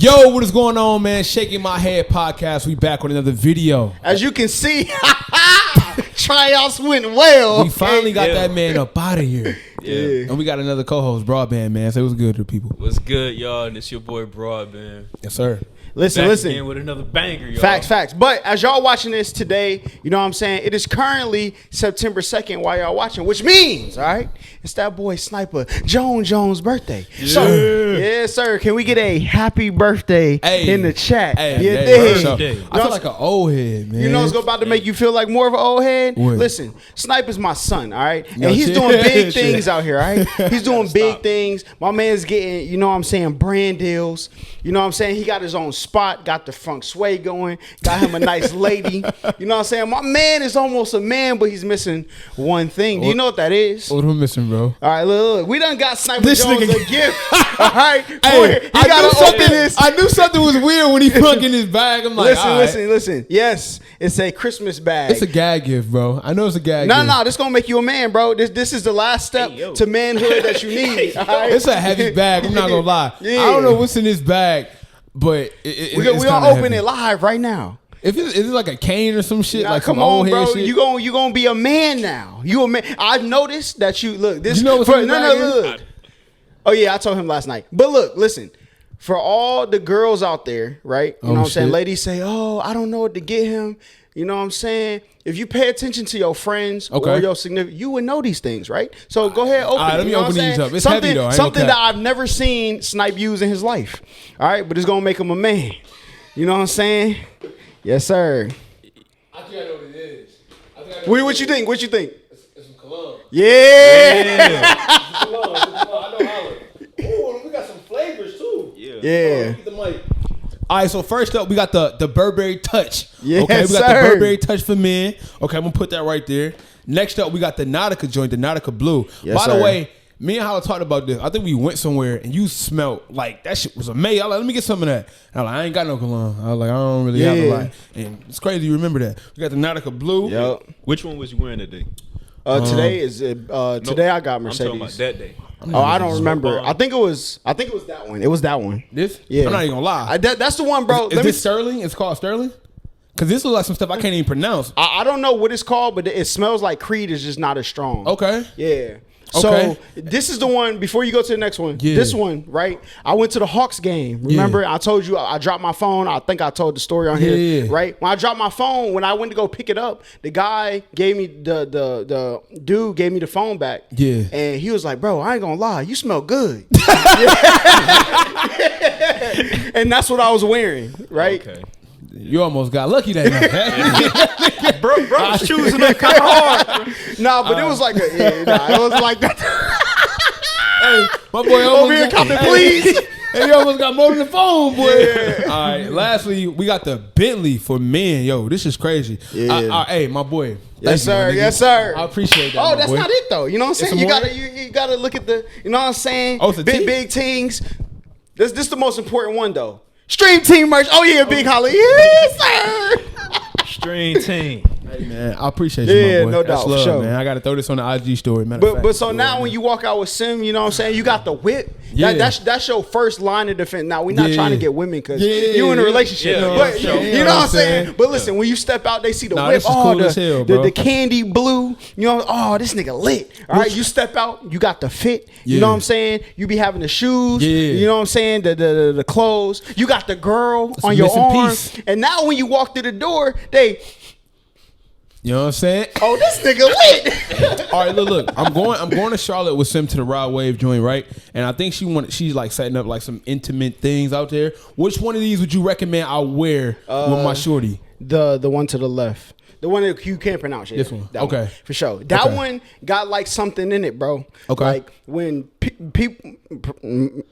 Yo, what is going on, man? Shaking My Head podcast. We back with another video. As you can see, tryouts went well. We finally got that man up out of here. Yeah. And we got another co-host, Broadband, man. So it was good to the people. What's good, y'all? And it's your boy Broadband. Yes, sir. Back Listen. again with another banger, y'all. Facts. But as y'all watching this today, you know what I'm saying? It is currently September 2nd while y'all watching, which means, all right, it's that boy Sniper Jones' birthday. Yeah. So, yes, sir. Can we get a happy birthday in the chat? birthday. I feel like an old head, man. You know what's about to make you feel like more of an old head? What? Listen, Sniper's my son, all right? No, And he's shit. doing big Shit. things out here, all right? He's doing big things. My man's getting, you know what I'm saying, brand deals. You know what I'm saying? He got his own spot, got the funk sway going, got him a nice lady. You know what I'm saying? My man is almost a man, but he's missing one thing. Do you know what that is? What am I missing, bro? All right, look. We done got Sniper This Jones nigga- a gift. All right? Hey, He got to open this. I knew something was weird when he plunged in his bag. I'm like, Listen. Yes, it's a Christmas bag. It's a gag gift, bro. I know it's a gag gift. No, this gonna make you a man, bro. This is the last step to manhood that you need. All right? It's a heavy bag. I'm not gonna lie. Yeah. I don't know what's in this bag, but We gonna open it live right now. If it's like a cane or some shit, Now, like come some old on, bro. head shit. You gonna be a man now. You a man. I've noticed that you look. This You know what's in the bag is? look. Oh yeah, I told him last night. But look, listen. For all the girls out there, right? You know what I'm saying? shit. Ladies say, "Oh, I don't know what to get him." You know what I'm saying? If you pay attention to your friends or your significant, you would know these things, right? So go ahead, open it. Let me You know open what I'm these saying? up. It's heavy, though. I ain't Something gonna that I've never seen Snipe use in his life. All right, but it's gonna make him a man. You know what I'm saying? Yes, sir. I think I know what it is. What you think? What you think? It's some cologne. Yeah. Cologne. I know how. Oh, we got some flavors too. Yeah. Get the mic. All right, so first up, we got the Burberry Touch. Yes, okay, we got sir. the Burberry Touch for men. Okay, I'm gonna put that right there. Next up, we got the Nautica joint, the Nautica Blue. Yes, By the sir. way, me and Holla talked about this. I think we went somewhere and you smelled like that shit was amazing. I was like, let me get some of that. And I was like, I ain't got no cologne. I was like, I don't really have a lot. And it's crazy you remember that. We got the Nautica Blue. Yep. Which one was you wearing that day? Today is today I got Mercedes. I'm talking about that day. Oh, I don't remember. I think it was that one. It was that one. This? Yeah. I'm not even gonna lie. That's the one, bro. Is this Sterling? It's called Sterling? Because this looks like some stuff I can't even pronounce. I don't know what it's called, but it smells like Creed is just not as strong. Okay. Yeah. Okay. So this is the one, before you go to the next one, Yeah. this one, right? I went to the Hawks game. Remember, I told you I dropped my phone. I think I told the story on here, Yeah. right? When I dropped my phone, when I went to go pick it up, the guy gave me, the dude gave me the phone back. Yeah. And he was like, bro, I ain't gonna lie, you smell good. And that's what I was wearing, right? Okay. You almost got lucky that night. Bro was choosing that kind of hard. Nah, but it was like it was like that. Hey, my boy almost Over here, got, copy, please. Hey, you almost got more than the phone, boy. All right, lastly, we got the Bentley for men. Yo, this is crazy. Yeah. Hey, my boy. Yes, Thank you, my sir. nigga. Yes, sir. I appreciate that. Oh, my that's boy. not it though. You know what I'm saying? It's You more? gotta you gotta look at the. You know what I'm saying? Oh, it's a team? big things. This the most important one though. Stream team merch. Oh yeah, Big Holly. Yes, sir. Stream team. Hey, man, I appreciate you, Yeah, my boy. no That's doubt, for love, sure. man. I got to throw this on the IG story, matter of fact. But so now when you walk out with Sim, you know what I'm saying? You got the whip. Yeah. That's your first line of defense. Now we're not Yeah. trying to get women because Yeah, you in a relationship. yeah, but yeah, you know what I'm saying? But listen, when you step out, they see the Nah, whip. this is cool as hell, bro. the candy blue. You know, oh, this nigga lit. All right, you step out, you got the fit. You Yeah. know what I'm saying? You be having the shoes. Yeah. You know what I'm saying? The clothes. You got the girl It's on a your missing arm. piece. And now when you walk through the door, they, You know what I'm saying? oh, this nigga lit. All right, look. I'm going to Charlotte with Sim to the Rod Wave joint, right? And I think she's like setting up like some intimate things out there. Which one of these would you recommend I wear with my shorty? The one to the left. The one that you can't pronounce. Yeah, This one. that Okay. for sure. That Okay. one got like something in it, bro. Okay. Like when people,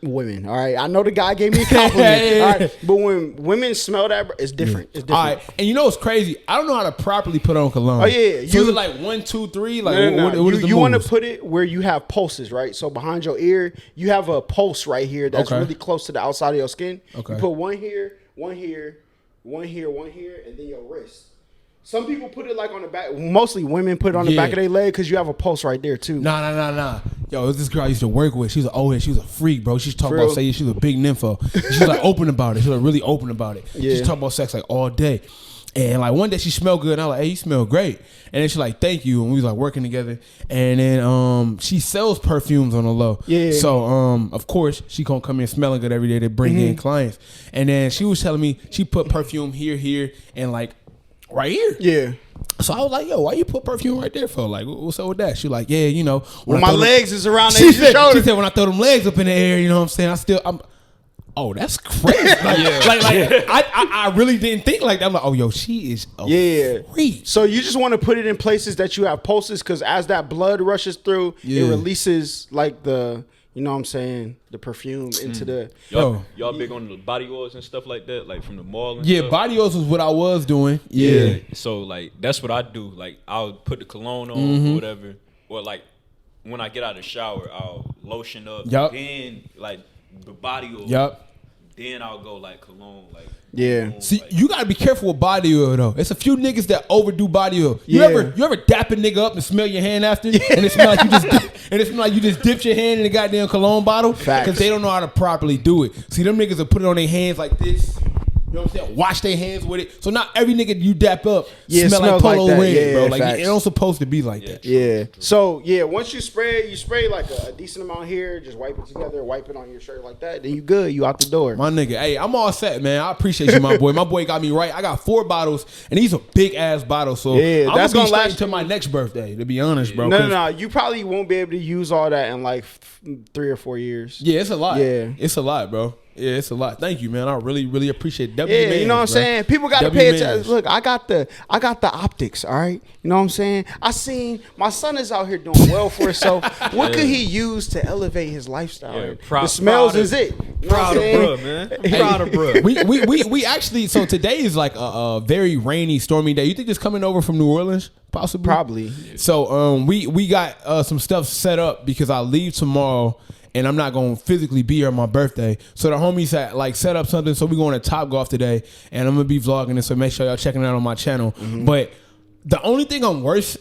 women. All right, I know the guy gave me a compliment. Yeah. All right, but when women smell that, bro, it's different. It's different. All right, and you know what's crazy? I don't know how to properly put on cologne. Oh, yeah, So you- is it like 1, 2, 3? Like No. what is the you want to moves? put it where you have pulses, right? So behind your ear, you have a pulse right here that's Okay. really close to the outside of your skin. Okay. You put one here, one here, one here, one here, and then your wrist. Some people put it like on the back. Mostly women put it on the back of their leg because you have a pulse right there too. Nah. Yo, it was this girl I used to work with. She was an old head. She was a freak, bro. She's talking about saying she was a big nympho. She was like open about it. She was like really open about it. Yeah. She's talking about sex like all day. And like one day she smelled good. And I was like, hey, you smell great. And then she like, thank you. And we was like working together. And then she sells perfumes on the low. Yeah. So of course she gonna come in smelling good every day to bring in clients. And then she was telling me she put perfume here, and like right here. Yeah. So I was like, yo, why you put perfume right there for? Like, what's up with that? She like, yeah, you know. When my legs is around she their shoulders. She said, when I throw them legs up in the air, you know what I'm saying? Oh, that's crazy. I really didn't think like that. I'm like, oh, yo, she is a freak. So you just want to put it in places that you have pulses because as that blood rushes through, it releases like the, you know what I'm saying, the perfume into the... Y'all big on the body oils and stuff like that, like from the mall and stuff? Body oils was what I was doing. Yeah. So, like, that's what I do. Like, I'll put the cologne on or whatever. Or, like, when I get out of the shower, I'll lotion up. Then, like, the body oil. Then I'll go, like, cologne, like... See, you gotta be careful with body oil though. It's a few niggas that overdo body oil. You ever dap a nigga up and smell your hand after, and it smell like you just dipped your hand in the goddamn cologne bottle because they don't know how to properly do it. See, them niggas will put it on their hands like this. You know what I'm saying? Wash their hands with it. So not every nigga you dap up smell like Polo Red, bro. Like it don't supposed to be like that. Yeah. So once you spray like a decent amount here. Just wipe it together, wipe it on your shirt like that. Then you good. You out the door. My nigga, hey, I'm all set, man. I appreciate you, my boy. My boy got me right. I got 4 bottles, and these are big ass bottles. So I'm that's gonna be last until my next birthday. To be honest, bro. No. You probably won't be able to use all that in like 3 or 4 years. Yeah, it's a lot. Yeah, it's a lot, bro. Yeah, it's a lot. Thank you, man. I really, really appreciate it. You know what I'm saying? People got to pay attention. Look, I got the optics, all right? You know what I'm saying? I seen my son is out here doing well for himself. What could he use to elevate his lifestyle? The smells is it. You know proud of bruh, man. I'm proud of bruh. We actually, so today is like a very rainy, stormy day. You think it's coming over from New Orleans? Possibly. Probably. So we got some stuff set up because I leave tomorrow. And I'm not going to physically be here on my birthday. So the homies had like set up something. So we going to Top Golf today. And I'm going to be vlogging it. So make sure y'all checking it out on my channel. But the only thing I'm worse.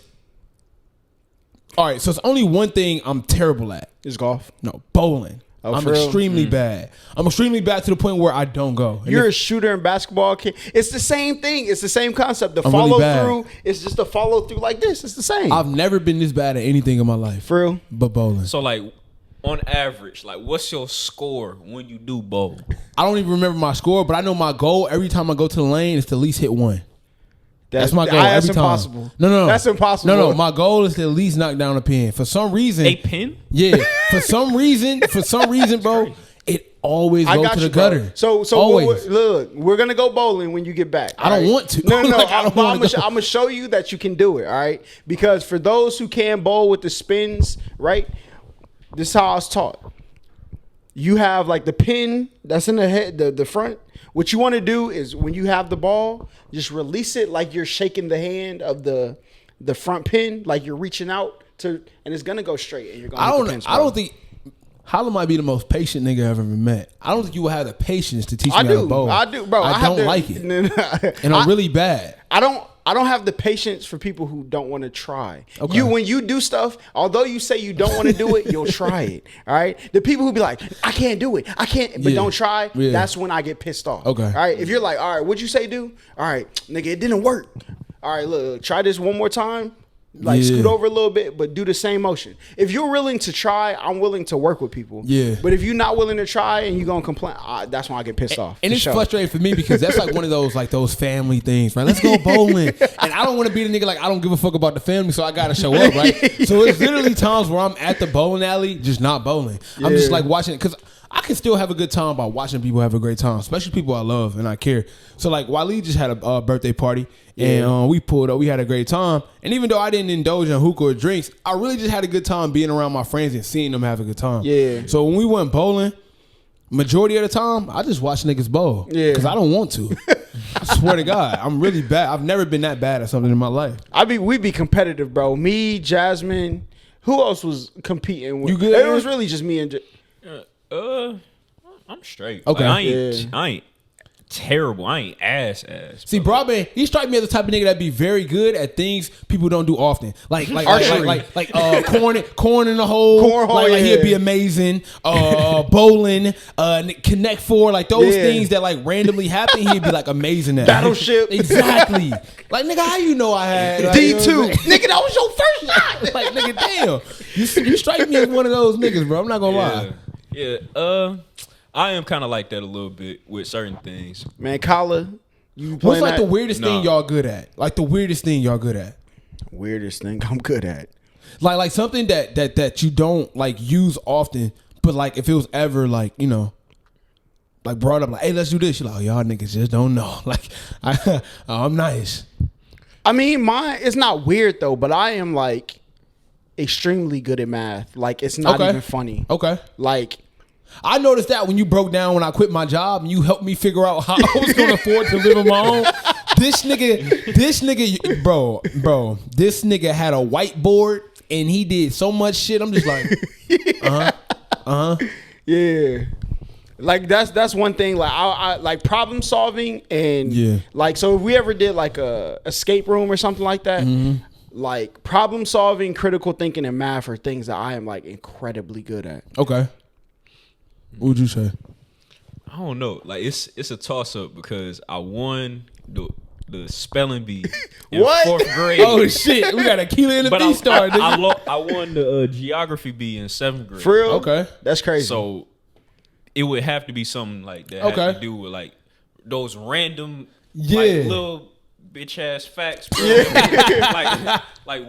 All right. So it's only one thing I'm terrible at. Is golf? No, bowling. I'm extremely bad. I'm extremely bad to the point where I don't go. And You're a shooter in basketball. It's the same thing. It's the same concept. The follow through is just a follow through like this. It's the same. I've never been this bad at anything in my life. For real? But bowling. So like, on average, like, what's your score when you do bowl? I don't even remember my score, but I know my goal every time I go to the lane is to at least hit one. That's my goal every time. Impossible. No. That's impossible. No. My goal is to at least knock down a pin. For some reason. A pin? Yeah. For some reason, bro, it always goes to the gutter. So look, we're going to go bowling when you get back. I don't want to. No. I'm going to show you that you can do it, all right? Because for those who can bowl with the spins, right? This is how I was taught. You have like the pin that's in the head, the front. What you want to do is when you have the ball, just release it like you're shaking the hand of the front pin, like you're reaching out to, and it's gonna go straight. And you're gonna. I don't think Holla might be the most patient nigga I've ever met. I don't think you will have the patience to teach me how to bowl. I do, bro. I don't like it, and I'm really bad. I don't have the patience for people who don't want to try. Okay. When you do stuff, although you say you don't want to do it, you'll try it. All right. The people who be like, I can't do it, but don't try. Yeah. That's when I get pissed off. Okay. All right. If you're like, all right, what'd you say do? All right, nigga, it didn't work. All right, look, try this one more time. Like scoot over a little bit, but do the same motion. If you're willing to try, I'm willing to work with people. Yeah. But if you're not willing to try and you're gonna complain, that's when I get pissed off. And it's frustrating for me because that's like one of those family things, right? Let's go bowling, and I don't want to be the nigga like I don't give a fuck about the family, so I gotta show up, right? So it's literally times where I'm at the bowling alley, just not bowling. I'm just like watching it because I can still have a good time by watching people have a great time, especially people I love and I care. So like Waleed just had a birthday party. And we pulled up. We had a great time. And even though I didn't indulge in hookah or drinks, I really just had a good time being around my friends and seeing them have a good time. Yeah. So when we went bowling, majority of the time, I just watch niggas bowl. Yeah. Because I don't want to. I swear to God, I'm really bad. I've never been that bad at something in my life. We be competitive, bro. Me, Jasmine. Who else was competing with? You good? It was really just me and. I'm straight. Okay. Like, I ain't. terrible. I ain't ass. See, Broadband, he strike me as the type of nigga that be very good at things people don't do often. Like corn in the hole. Cornhole, like he'd be amazing. Bowling, Connect Four, like those things that like randomly happen, he'd be like amazing at. Battleship. Exactly. Like nigga, how you know I had like, D2? Nigga, that was your first shot. Like nigga, damn. You strike me as one of those niggas, bro. I'm not gonna lie. Yeah. I am kind of like that a little bit with certain things. Man, Kala, you What's playing like that? the weirdest thing y'all good at? Like the weirdest thing y'all good at? Weirdest thing I'm good at. Like something that you don't like use often, but like if it was ever like, you know, like brought up like, hey, let's do this. You're like, oh, y'all niggas just don't know. Like I'm nice. I mean, mine it's not weird though, but I am like extremely good at math. Like it's not even funny. Okay. Like I noticed that when you broke down when I quit my job and you helped me figure out how I was going to afford to live on my own. This nigga, bro, this nigga had a whiteboard and he did so much shit. I'm just like, yeah. Like that's one thing. Like I like problem solving and like so if we ever did like a escape room or something like that, like problem solving, critical thinking, and math are things that I am like incredibly good at. Okay. What would you say? I don't know. Like it's a toss up because I won the spelling bee in What? 4th grade. Oh shit, we got a kilo in the But B star. I won the geography bee in 7th grade. For real? Okay, that's crazy. So it would have to be something like that. Had to do with like those random, like, little bitch ass facts. Bro. like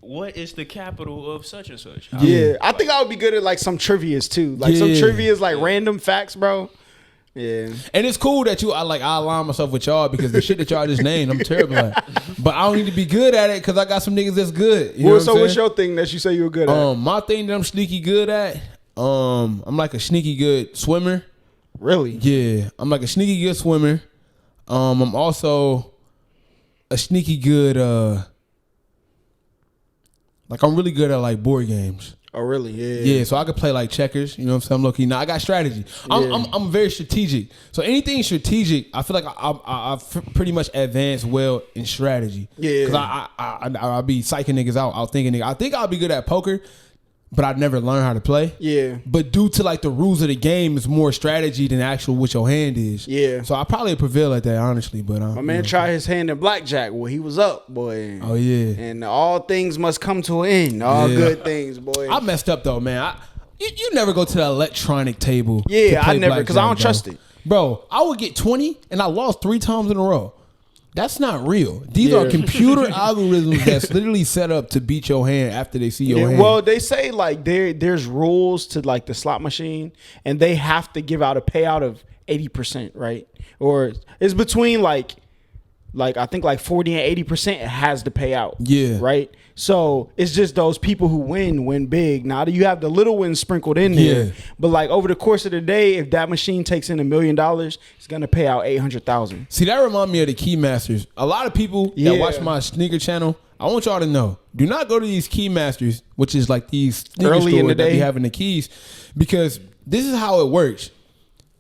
what is the capital of such and such? I think I would be good at like some trivias too. Like some trivias, like random facts, bro. Yeah, and it's cool that I align myself with y'all because the shit that y'all just named, I'm terrible at. But I don't need to be good at it because I got some niggas that's good. You know what I'm what's your thing that you say you were good at? My thing that I'm sneaky good at, I'm like a sneaky good swimmer. Really? Yeah, I'm like a sneaky good swimmer. I'm also a sneaky good. Like I'm really good at like board games. Oh really? Yeah. Yeah, so I could play like checkers. You know what I'm saying? I'm low-key. Now I got strategy. I'm very strategic. So anything strategic, I feel like I pretty much advanced well in strategy. Yeah. Because I be psyching niggas out thinking niggas. I think I'll be good at poker, but I'd never learn how to play. Yeah. But due to like the rules of the game, it's more strategy than actual what your hand is. Yeah. So I probably prevail at that, honestly. But my man tried his hand in blackjack. Well, he was up, boy. Oh yeah. And all things must come to an end. All good things, boy. I messed up though, man. You never go to the electronic table. Yeah, I never because I don't trust it. Bro, I would get 20 and I lost 3 times in a row. That's not real. These are computer algorithms that's literally set up to beat your hand after they see your hand. Well, they say like there's rules to like the slot machine, and they have to give out a payout of 80%, right? Or it's between like I think like 40 and 80% it has to pay out. Yeah. Right? So it's just those people who win big. Now you have the little wins sprinkled in there. Yeah. But like over the course of the day, if that machine takes in $1 million, it's gonna pay out $800,000. See, that remind me of the Keymasters. A lot of people that watch my sneaker channel, I want y'all to know, do not go to these Keymasters, which is like these sneaker early in the stores that day be having the keys, because this is how it works.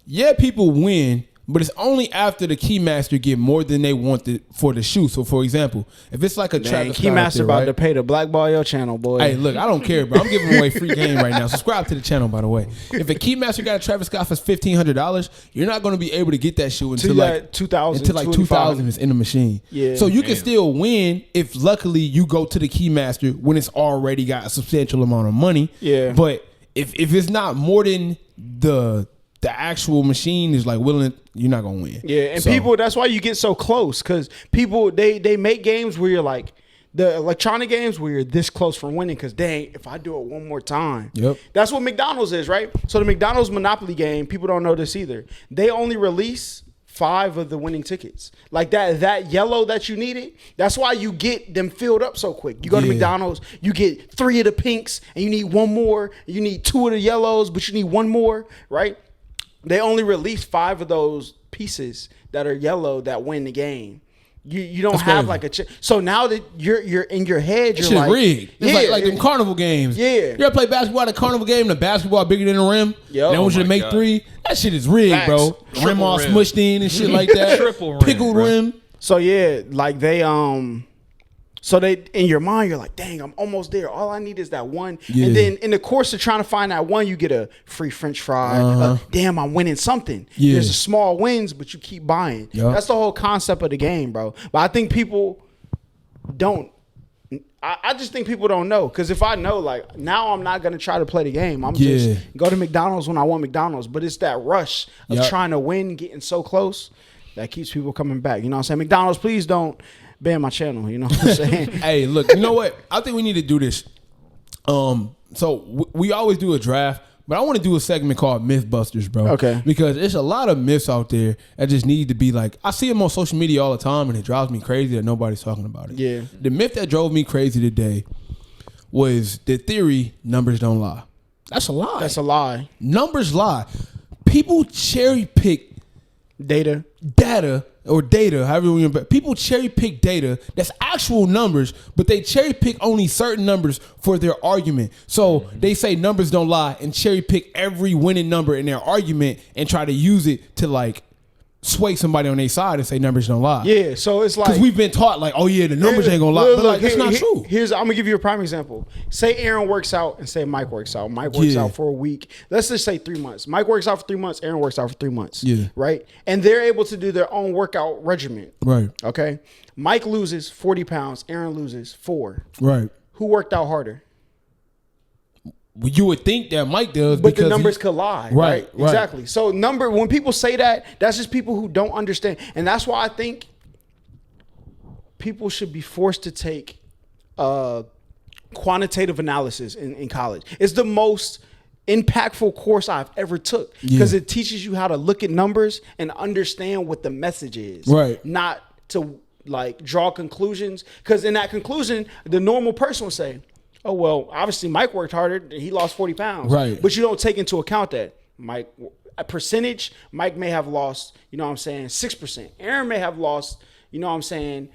Yeah, people win, but it's only after the Keymaster get more than they want for the shoe. So, for example, if it's like a Travis Scott Keymaster there, about to pay to blackball your channel, boy. Hey, look, I don't care, bro. I'm giving away free game right now. Subscribe to the channel, by the way. If a Keymaster got a Travis Scott for $1,500, you're not going to be able to get that shoe until like 2000. Until like 2000 is in the machine. Yeah. So you can still win if luckily you go to the Keymaster when it's already got a substantial amount of money. Yeah. But if it's not more than the actual machine is like willing, you're not gonna win. Yeah, and people, that's why you get so close, because people they make games where you're like, the electronic games where you're this close from winning, because dang, if I do it one more time. Yep. That's what McDonald's is, right? So the McDonald's Monopoly game, people don't know this either. They only release 5 of the winning tickets. Like that yellow that you needed, that's why you get them filled up so quick. You go to McDonald's, you get 3 of the pinks, and you need 1 more. You need 2 of the yellows, but you need 1 more, right? They only release 5 of those pieces that are yellow that win the game. You don't have like a so now that you're in your head, you're like rigged. It's like them carnival games. Yeah, you ever play basketball at a carnival game? The basketball bigger than the rim. Yep. And I want you to make 3. That shit is rigged, bro. Rim all smushed in and shit like that. Triple rim, pickled rim. So yeah, like they So they in your mind, you're like, dang, I'm almost there. All I need is that one. Yeah. And then in the course of trying to find that one, you get a free French fry. Damn, I'm winning something. Yeah. There's a small wins, but you keep buying. Yep. That's the whole concept of the game, bro. But I think people don't. I just think people don't know. Because if I know, like, now I'm not going to try to play the game. I'm just go to McDonald's when I want McDonald's. But it's that rush of trying to win, getting so close, that keeps people coming back. You know what I'm saying? McDonald's, please don't ban my channel, you know what I'm saying? Hey, look, you know what? I think we need to do this. So we always do a draft, but I want to do a segment called Mythbusters, bro. Okay. Because there's a lot of myths out there that just need to be like, I see them on social media all the time, and it drives me crazy that nobody's talking about it. Yeah. The myth that drove me crazy today was the theory numbers don't lie. That's a lie. That's a lie. Numbers lie. People cherry pick Data, however you want. People cherry pick data that's actual numbers, but they cherry pick only certain numbers for their argument. So they say numbers don't lie and cherry pick every winning number in their argument and try to use it to like sway somebody on their side and say numbers don't lie. Yeah, so it's like, because we've been taught like, oh yeah, the numbers ain't gonna lie, look, but like that's not true. I'm gonna give you a prime example. Say Aaron works out and say Mike works out. Mike works out for a week. Let's just say 3 months. Mike works out for 3 months. Aaron works out for 3 months. Yeah. Right. And they're able to do their own workout regimen. Right. Okay. Mike loses 40 pounds. Aaron loses 4. Right. Who worked out harder? You would think that Mike does, but because the numbers collide. Right. Exactly. So when people say that, that's just people who don't understand. And that's why I think people should be forced to take quantitative analysis in college. It's the most impactful course I've ever took, because it teaches you how to look at numbers and understand what the message is. Right. Not to like draw conclusions. Because in that conclusion, the normal person will say, oh, well, obviously Mike worked harder. He lost 40 pounds. Right. But you don't take into account that Mike, a percentage, Mike may have lost, you know what I'm saying, 6%. Aaron may have lost, you know what I'm saying,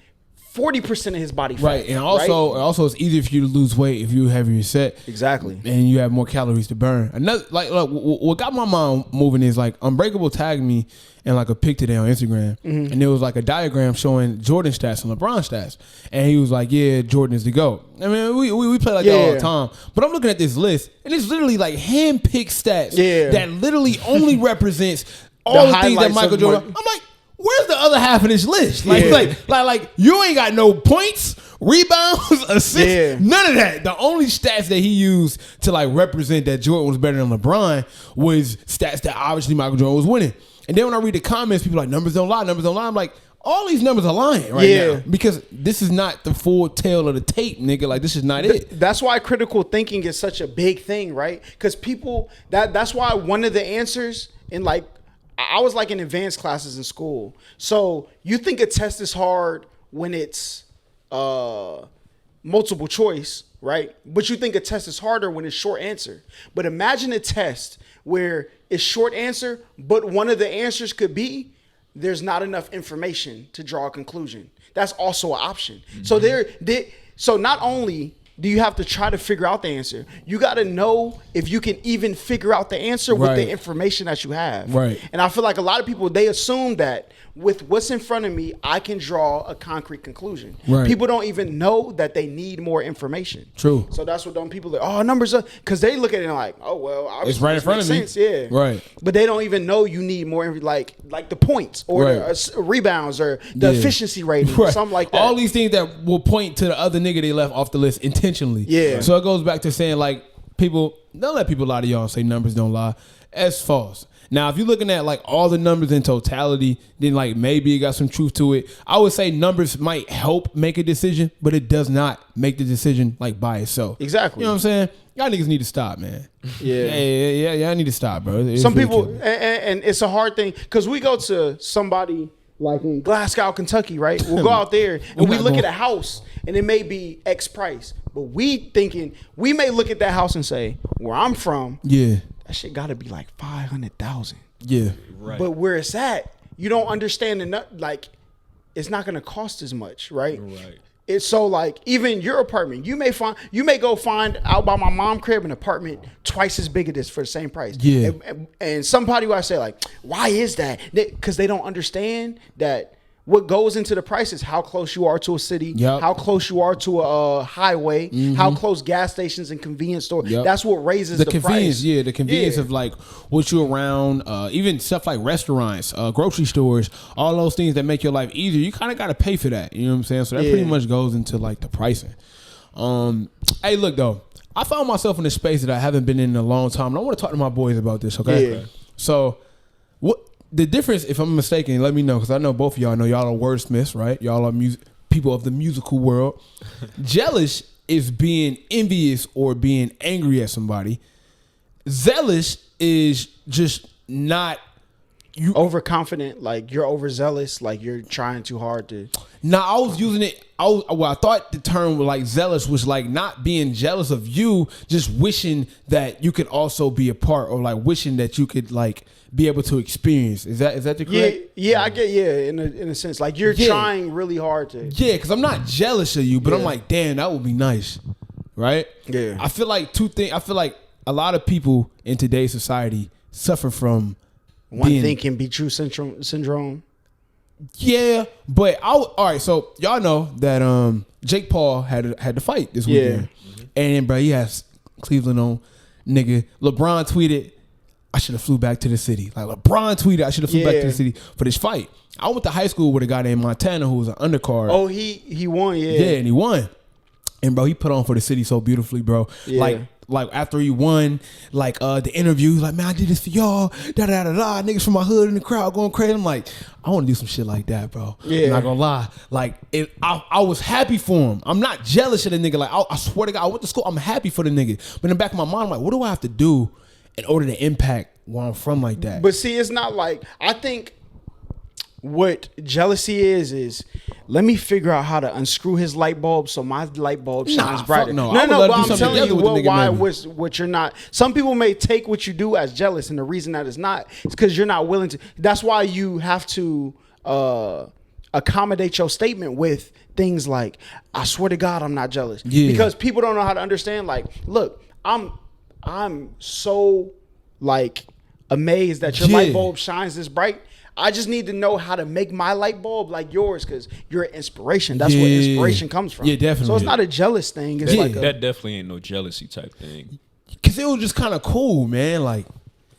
40% of his body fat. Right. And also it's easier for you to lose weight if you have your set. Exactly. And you have more calories to burn. Another, like, look, what got my mind moving is like Unbreakable tagged me in like a pic today on Instagram. Mm-hmm. And there was like a diagram showing Jordan stats and LeBron stats. And he was like, yeah, Jordan is the GOAT. I mean, we play like that all the time. But I'm looking at this list, and it's literally like hand-picked stats that literally only represents all the things that Michael Jordan. I'm like, where's the other half of this list? Like you ain't got no points, rebounds, assists, none of that. The only stats that he used to like represent that Jordan was better than LeBron was stats that obviously Michael Jordan was winning. And then when I read the comments, people are like, numbers don't lie, numbers don't lie. I'm like, all these numbers are lying right now, because this is not the full tale of the tape, nigga. Like, this is not it. That's why critical thinking is such a big thing, right? Because people, that's why one of the answers in like, I was like in advanced classes in school. So you think a test is hard when it's multiple choice, right? But you think a test is harder when it's short answer. But imagine a test where it's short answer, but one of the answers could be there's not enough information to draw a conclusion. That's also an option. Mm-hmm. So not only do you have to try to figure out the answer, you got to know if you can even figure out the answer with the information that you have. Right. And I feel like a lot of people, they assume that with what's in front of me, I can draw a concrete conclusion. Right. People don't even know that they need more information. True. So that's what people are, oh, numbers are, because they look at it like, oh, well, obviously it's right in front of me. Yeah. Right. But they don't even know you need more, like the points or the rebounds or the efficiency rating, something like that. All these things that will point to the other nigga they left off the list intentionally. Yeah. So it goes back to saying like, people, don't let people lie to y'all and say numbers don't lie. That's false. Now, if you're looking at like all the numbers in totality, then like maybe it got some truth to it. I would say numbers might help make a decision, but it does not make the decision like by itself. Exactly. You know what I'm saying? Y'all niggas need to stop, man. Yeah. Yeah, I need to stop, bro. It's some people, and it's a hard thing, because we go to somebody like in Glasgow, Kentucky, right? We'll go out there and we look at a house and it may be X price, but we may look at that house and say, where I'm from, that shit got to be like 500,000. Yeah. Right. But where it's at, you don't understand it's not gonna cost as much, right? Right. It's so like even your apartment, you may go find out by my mom crib an apartment twice as big as this for the same price. Yeah. And somebody will say like, why is that? Because they don't understand that what goes into the price is how close you are to a city, how close you are to a highway, how close gas stations and convenience stores. That's what raises the convenience. price. Yeah, the convenience of like what you're around, even stuff like restaurants, grocery stores, all those things that make your life easier. You kind of got to pay for that. You know what I'm saying? So that pretty much goes into like the pricing. Hey, look though, I found myself in a space that I haven't been in a long time, and I want to talk to my boys about this. Okay, so what? The difference, if I'm mistaken, let me know, because I know both of y'all know y'all are wordsmiths, right? Y'all are people of the musical world. Jealous is being envious or being angry at somebody. Zealous is just not you overconfident, like you're overzealous, like you're trying too hard to. Nah, I was using it. I thought the term like zealous was like not being jealous of you, just wishing that you could also be a part, or like wishing that you could like be able to experience. Is that the correct? Yeah, I get in a sense, like you're trying really hard to. Yeah, because I'm not jealous of you, but I'm like, damn, that would be nice, right? Yeah. I feel like I feel like a lot of people in today's society suffer from one thing can be true syndrome. Yeah, but all right. So y'all know that Jake Paul had to fight this weekend, and bro, he has Cleveland on. Nigga, LeBron tweeted, I should have flew back to the city. Like LeBron tweeted, I should have flew back to the city for this fight. I went to high school with a guy named Montana who was an undercard. Oh, he won, Yeah, and he won. And bro, he put on for the city so beautifully, bro. Yeah. Like after he won, like the interview, he's like, man, I did this for y'all. Niggas from my hood in the crowd going crazy. I'm like, I want to do some shit like that, bro. Yeah. I'm not gonna lie. Like I was happy for him. I'm not jealous of the nigga. Like I swear to God, I went to school. I'm happy for the nigga. But in the back of my mind, I'm like, what do I have to do in order to impact where I'm from like that? But see, it's not like, I think what jealousy is let me figure out how to unscrew his light bulb so my light bulb shines brighter. No, but I'm telling you what you're not. Some people may take what you do as jealous, and the reason that it's not is because you're not willing to. That's why you have to accommodate your statement with things like, I swear to God, I'm not jealous. Yeah. Because people don't know how to understand. Like, look, I'm so like amazed that your light bulb shines this bright. I just need to know how to make my light bulb like yours, because you're an inspiration. That's where inspiration comes from. Yeah, definitely. So it's not a jealous thing. It's like that definitely ain't no jealousy type thing. Because it was just kind of cool, man. Like,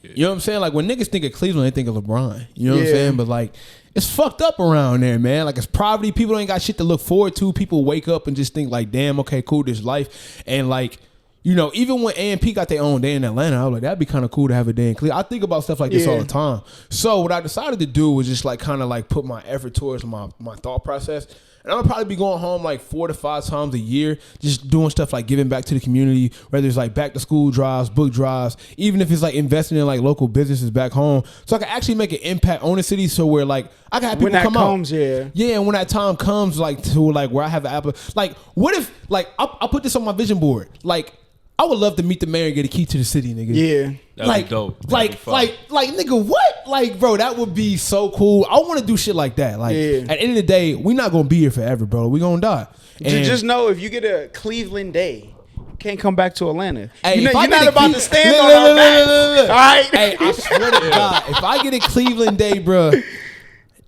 you know what I'm saying? Like when niggas think of Cleveland, they think of LeBron. You know what I'm saying? But like, it's fucked up around there, man. Like it's poverty. People ain't got shit to look forward to. People wake up and just think like, damn, okay, cool, this life. And like, you know, even when A&P got their own day in Atlanta, I was like, that'd be kind of cool to have a day in Cleveland. I think about stuff like this all the time. So what I decided to do was just like kind of like put my effort towards my thought process. And I'm gonna probably be going home like 4 to 5 times a year, just doing stuff like giving back to the community, whether it's like back to school drives, book drives, even if it's like investing in like local businesses back home, so I can actually make an impact on the city. So where like I got people come out. Yeah, and when that time comes, like to like where I have an apple, like what if like I'll put this on my vision board, like I would love to meet the mayor and get a key to the city, nigga. Yeah. That'd be dope. Like, nigga, what? Like, bro, that would be so cool. I want to do shit like that. Like, at the end of the day, we not going to be here forever, bro. We going to die. And just know if you get a Cleveland day, you can't come back to Atlanta. Hey, you're not about to stand on our backs. All right? Hey, I swear to God, if I get a Cleveland day, bro.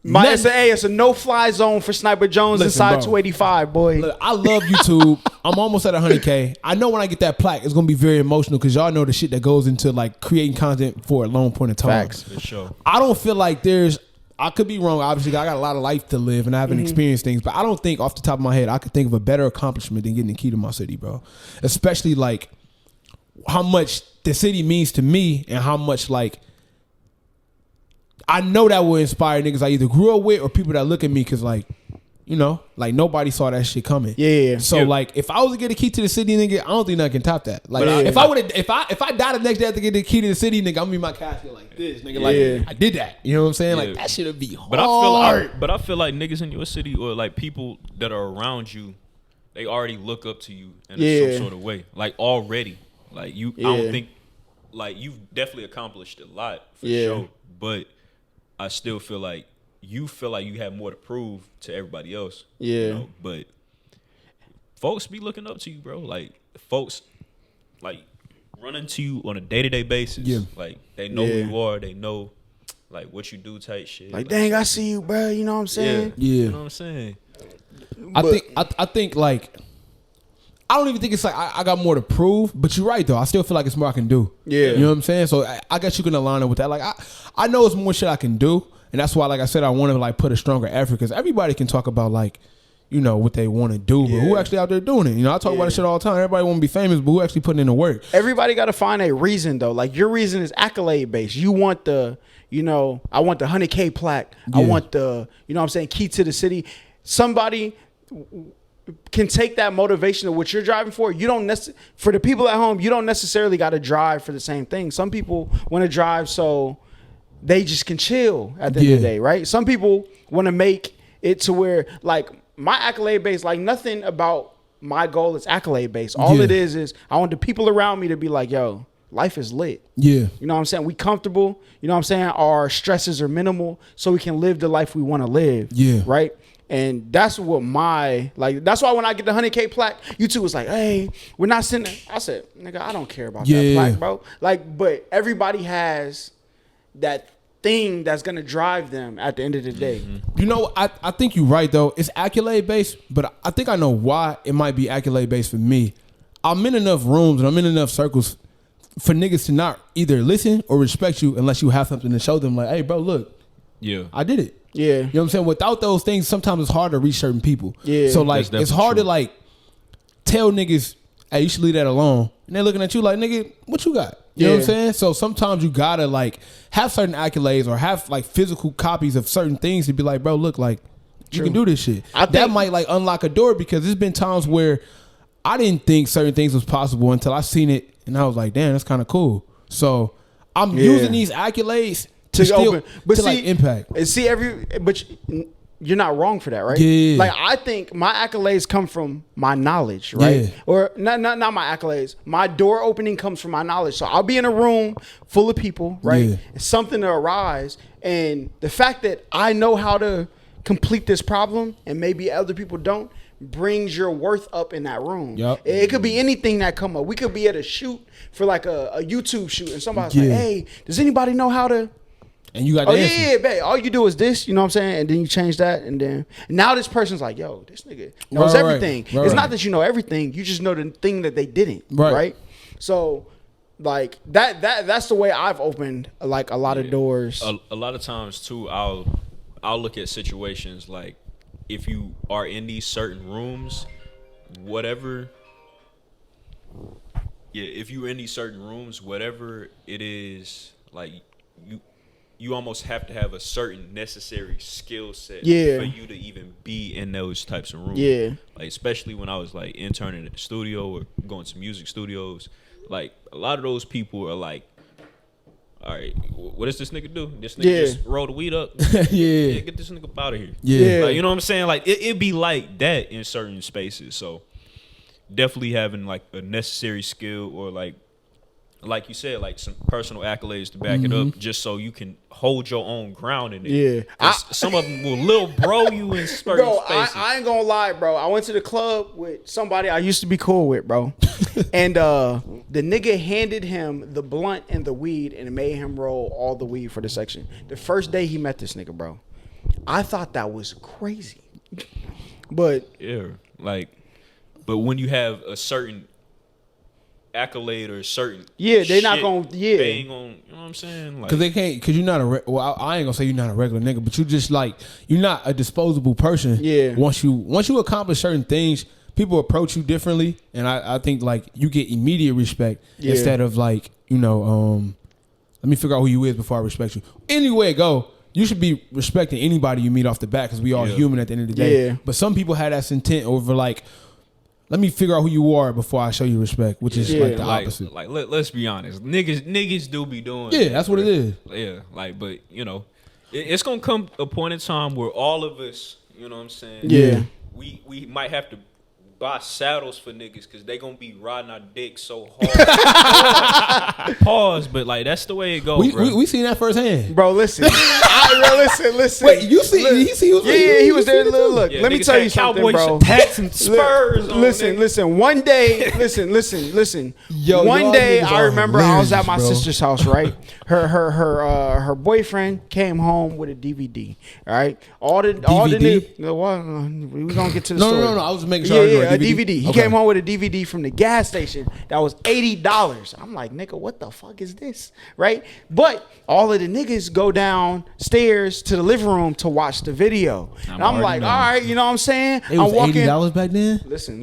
It's a no-fly zone for Sniper Jones inside 285, boy. Look, I love YouTube. I'm almost at 100K. I know when I get that plaque, it's gonna be very emotional because y'all know the shit that goes into like creating content for a long point of time. Facts. For sure. I don't feel like I could be wrong. Obviously, I got a lot of life to live and I haven't experienced things, but I don't think off the top of my head I could think of a better accomplishment than getting the key to my city, bro. Especially like how much the city means to me and how much like I know that will inspire niggas I either grew up with or people that look at me because, like, you know, like nobody saw that shit coming. Yeah. So like, if I was to get a key to the city, nigga, I don't think nothing can top that. Like, if I died the next day after getting the key to the city, nigga, I'm gonna be my casket like this, nigga. Like, I did that. You know what I'm saying? Like, that shit would be hard. But I feel like niggas in your city or like people that are around you, they already look up to you in some sort of way. Like already, like you. I don't think like you've definitely accomplished a lot for sure, but I still feel like you feel like you have more to prove to everybody else. Yeah. You know? But folks be looking up to you, bro. Like folks like running to you on a day-to-day basis. Yeah. Like they know who you are. They know like what you do type shit. Like, dang, I see you, bro. You know what I'm saying? Yeah. You know what I'm saying? I think like I don't even think it's like I got more to prove, but you're right though. I still feel like it's more I can do. Yeah. You know what I'm saying? So I guess you can align it with that. Like I know it's more shit I can do, and that's why, like I said, I want to like put a stronger effort because everybody can talk about like, you know, what they want to do, but who actually out there doing it? You know, I talk about this shit all the time. Everybody want to be famous, but who actually putting in the work? Everybody got to find a reason though. Like your reason is accolade based. You want the, you know, I want the 100K plaque. I want the, you know what I'm saying, key to the city. Somebody can take that motivation of what you're driving for. You don't for the people at home, you don't necessarily got to drive for the same thing. Some people want to drive so they just can chill at the end of the day, right? Some people want to make it to where like my accolade base, like nothing about my goal is accolade based. All it is I want the people around me to be like, yo, life is lit. Yeah. You know what I'm saying? We comfortable. You know what I'm saying? Our stresses are minimal so we can live the life we want to live. Yeah. Right? And that's what that's why when I get the 100K plaque, YouTube was like, hey, we're not sending. I said, nigga, I don't care about that plaque, bro. Like, but everybody has that thing that's going to drive them at the end of the day. You know, I think you're right, though. It's accolade based, but I think I know why it might be accolade based for me. I'm in enough rooms and I'm in enough circles for niggas to not either listen or respect you unless you have something to show them. Like, hey, bro, look, I did it. Yeah. You know what I'm saying? Without those things, sometimes it's hard to reach certain people. Yeah. So, like, it's hard to, like, tell niggas, hey, you should leave that alone. And they're looking at you like, nigga, what you got? You know what I'm saying? So sometimes you gotta, like, have certain accolades or have, like, physical copies of certain things to be like, bro, look, like, you can do this shit. That might, like, unlock a door because there's been times where I didn't think certain things was possible until I seen it and I was like, damn, that's kind of cool. So I'm using these accolades to still open, but to, like, impact. And see, but you're not wrong for that, right? Yeah. Like, I think my accolades come from my knowledge, right? Yeah. Or not my accolades. My door opening comes from my knowledge. So I'll be in a room full of people, right? Yeah. Something to arise, and the fact that I know how to complete this problem and maybe other people don't brings your worth up in that room. Yep. It could be anything that come up. We could be at a shoot for like a YouTube shoot, and somebody's like, hey, does anybody know how to? And you got the answer. Yeah, babe. All you do is this, you know what I'm saying? And then you change that, and then now this person's like, yo, this nigga knows everything. It's not that you know everything, you just know the thing that they didn't. Right? So like that's the way I've opened like a lot of doors. A lot of times too, I'll look at situations like if you are in these certain rooms, whatever if you're in these certain rooms, whatever it is, like you almost have to have a certain necessary skill set for you to even be in those types of rooms. Yeah. Like, especially when I was like interning at the studio or going to music studios, like a lot of those people are like, all right, what does this nigga do? This nigga just roll the weed up. Get this nigga out of here. Yeah. Like, you know what I'm saying? Like it'd be like that in certain spaces. So definitely having like a necessary skill or like you said, like some personal accolades to back it up, just so you can hold your own ground in it. Yeah, some of them will little bro you in certain spaces. I ain't gonna lie, bro. I went to the club with somebody I used to be cool with, bro, and the nigga handed him the blunt and the weed and made him roll all the weed for the section. The first day he met this nigga, bro, I thought that was crazy, but but when you have a certain accolade or certain they not gonna they ain't gonna, you know what I'm saying, like, cause they can't, cause you're not I ain't gonna say you're not a regular nigga, but you just like, you're not a disposable person. Once you accomplish certain things, people approach you differently, and I think like you get immediate respect instead of like, you know, let me figure out who you is before I respect you. Anyway, you should be respecting anybody you meet off the bat, because we all human at the end of the day. But some people have that intent over like, let me figure out who you are before I show you respect, which is like the opposite. Like let's be honest, niggas do be doing. Yeah, that's what it is. Yeah, like, but you know, it's gonna come a point in time where all of us, you know what I'm saying? Yeah, we might have to buy saddles for niggas because they gonna be riding our dick so hard. Pause, but like that's the way it goes. We seen that firsthand, bro. Listen, Listen. Wait, you see? He was he was there. Look, Yeah, let me niggas tell had you something, cowboy bro. hats and Spurs. Listen. One day, listen. Yo, one day, niggas I are remember I was at hilarious, my bro. sister's house. Right, her boyfriend came home with a DVD. All right, all the we gonna get to the story. No. I was making sure. Yeah, a DVD. He came home with a DVD from the gas station that was $80. I'm like, nigga, what the fuck is this? Right? But all of the niggas go downstairs to the living room to watch the video. And I'm like, all right, you know what I'm saying? It was $80 back then. Listen,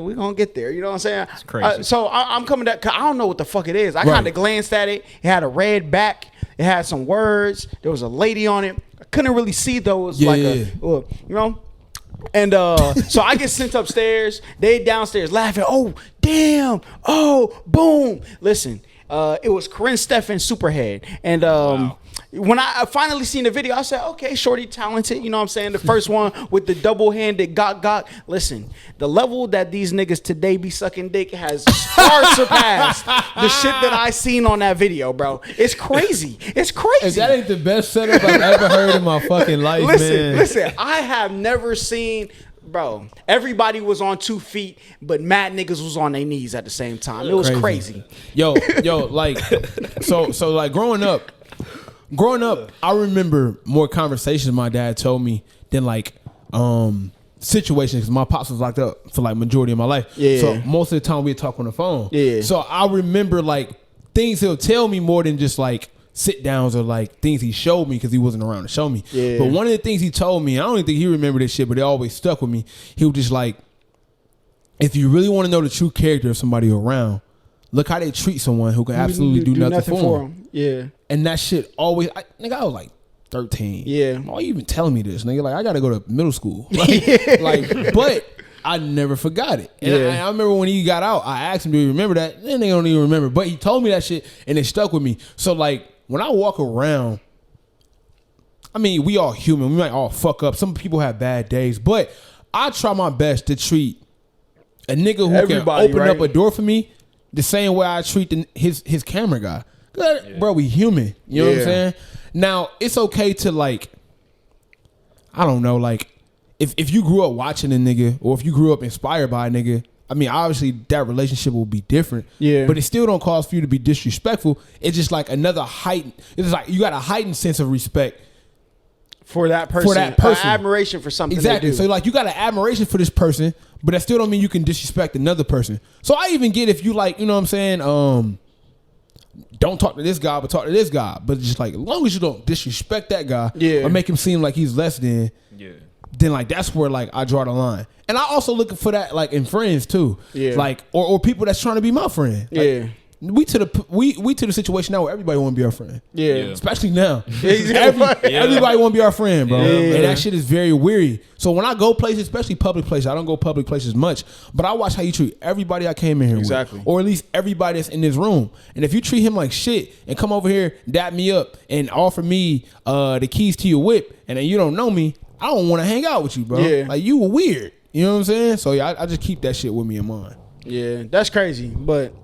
we're gonna get there. You know what I'm saying? It's crazy. So I'm coming back, cause I don't know what the fuck it is. I kind of glanced at it. It had a red back. It had some words. There was a lady on it. I couldn't really see though. It was you know. And so I get sent upstairs. They downstairs laughing. Oh, damn. Oh, boom. Listen, it was Corinne Stephan Superhead. And when I finally seen the video, I said, okay, shorty talented. You know what I'm saying? The first one with the double-handed got. Listen, the level that these niggas today be sucking dick has far surpassed the shit that I seen on that video, bro. It's crazy. It's crazy. If that ain't the best setup I've ever heard in my fucking life, man. Listen, I have never seen... Bro, everybody was on 2 feet, but mad niggas was on their knees at the same time. It was crazy. Yo, like, so like growing up, I remember more conversations my dad told me than like situations, because my pops was locked up for like majority of my life. Yeah. So most of the time we'd talk on the phone. Yeah. So I remember like things he'll tell me more than just like sit downs or like things he showed me because he wasn't around to show me. Yeah. But one of the things he told me, I don't even think he remembered this shit, but it always stuck with me. He was just like, if you really want to know the true character of somebody around, look how they treat someone who can absolutely do nothing for them. Yeah. And that shit always, I was like 13. Yeah. Why are you even telling me this, nigga? Like, I got to go to middle school. But I never forgot it. And I remember when he got out, I asked him, do you remember that? And they don't even remember. But he told me that shit and it stuck with me. So like, when I walk around, I mean, we all human. We might all fuck up. Some people have bad days. But I try my best to treat a nigga who can open up a door for me the same way I treat his camera guy. Bro, we human. You know what I'm saying? Now, it's okay to like, I don't know, like, if you grew up watching a nigga or if you grew up inspired by a nigga, I mean, obviously that relationship will be different. Yeah. But it still don't cause for you to be disrespectful. It's just like another heightened. It's like you got a heightened sense of respect for that person. Admiration for something. Exactly. So like you got an admiration for this person, but that still don't mean you can disrespect another person. So I even get if you like, you know what I'm saying, don't talk to this guy, but talk to this guy. But just like as long as you don't disrespect that guy or make him seem like he's less than, then like that's where like I draw the line. And I also look for that like in friends too. Yeah. Like or people that's trying to be my friend. Like, we to the situation now where everybody want to be our friend. Yeah. Especially now. Everybody want to be our friend, bro. Yeah. And that shit is very weary. So when I go places, especially public places, I don't go public places much, but I watch how you treat everybody I came in here with. Or at least everybody that's in this room. And if you treat him like shit and come over here, dap me up and offer me the keys to your whip and then you don't know me, I don't want to hang out with you, bro. Yeah. Like you were weird. You know what I'm saying? So yeah, I just keep that shit with me in mind. Yeah, that's crazy. But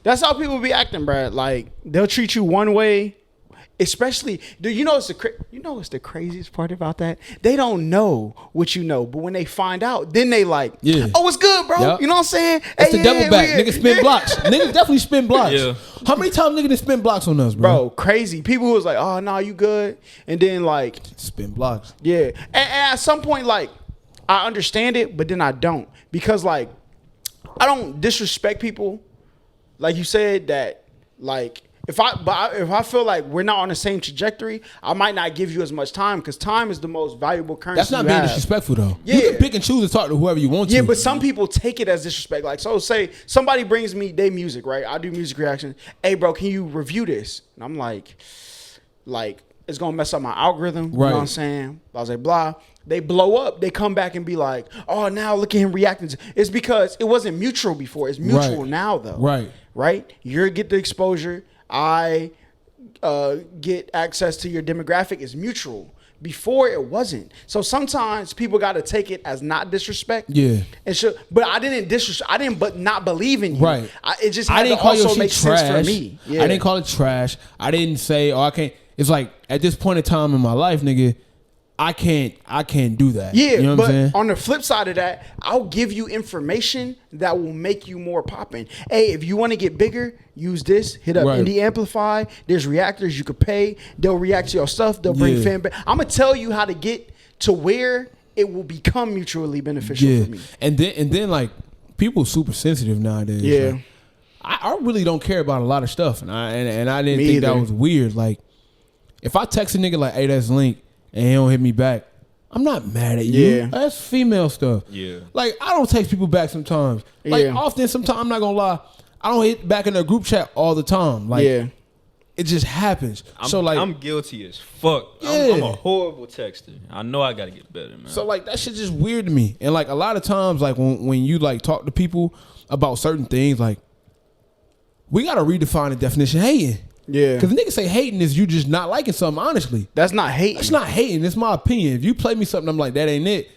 that's how people be acting, bro. Like they'll treat you one way, especially. Dude, you know what's the craziest part about that? They don't know what you know, but when they find out, then they like, oh, it's good, bro. Yep. You know what I'm saying? It's the double back. Niggas spin blocks. Niggas definitely spin blocks. Yeah. How many times niggas spin blocks on us, bro? Bro, crazy. People who was like, oh, nah, you good, and then like spin blocks. Yeah, and at some point, like I understand it, but then I don't because like I don't disrespect people. Like you said that, like if I feel like we're not on the same trajectory, I might not give you as much time because time is the most valuable currency. That's not being disrespectful though. Yeah. You can pick and choose to talk to whoever you want to. Yeah, but some people take it as disrespect. Like so, say somebody brings me their music, right? I do music reaction. Hey, bro, can you review this? And I'm like it's gonna mess up my algorithm. Right. You know what I'm saying? I was like, blah. They blow up. They come back and be like, oh, now look at him reacting. It's because it wasn't mutual before. It's mutual now, though. Right? You get the exposure. I get access to your demographic. It's mutual. Before it wasn't. So sometimes people got to take it as not disrespect. Yeah. But I didn't but not believe in you. Right. It just had to also make sense for me. Yeah. I didn't call it trash. I didn't say, oh, I can't. it's like at this point in time in my life, nigga, I can't do that. Yeah, you know what I'm saying? On the flip side of that, I'll give you information that will make you more popping. Hey, if you want to get bigger, use this. Hit up Indie Amplify. There's reactors you could pay. They'll react to your stuff. They'll bring fan back. I'm gonna tell you how to get to where it will become mutually beneficial for me. And then like people super sensitive nowadays. Yeah, like, I really don't care about a lot of stuff, and I didn't think that was weird. Like if I text a nigga like, "Hey, that's Link," and he don't hit me back, I'm not mad at you. Yeah. That's female stuff. Yeah. Like, I don't text people back sometimes. Like, often, sometimes, I'm not going to lie, I don't hit back in the group chat all the time. Like, it just happens. I'm guilty as fuck. I'm a horrible texter. I know I got to get better, man. So, like, that shit just weird to me. And, like, a lot of times, like, when you, like, talk to people about certain things, like, we got to redefine the definition of hating. Yeah. Because niggas say hating is you just not liking something, honestly. That's not hating. That's not hating. It's my opinion. If you play me something, I'm like, that ain't it.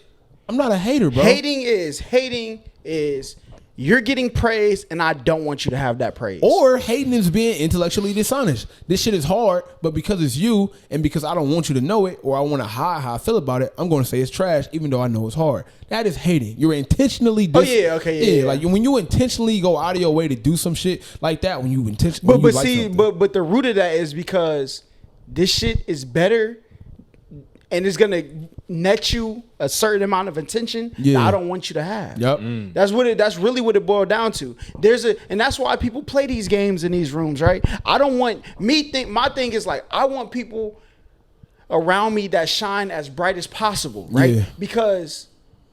I'm not a hater, bro. Hating is you're getting praise and I don't want you to have that praise. Or hating is being intellectually dishonest. This shit is hard, but because it's you and because I don't want you to know it or I want to hide how I feel about it, I'm going to say it's trash even though I know it's hard. That is hating. You're intentionally like when you intentionally go out of your way to do some shit like that, when you intentionally but the root of that is because this shit is better and it's gonna net you a certain amount of attention that I don't want you to have. Yep. That's really what it boiled down to. And that's why people play these games in these rooms, right? I don't want my thing is like I want people around me that shine as bright as possible, right? Yeah. Because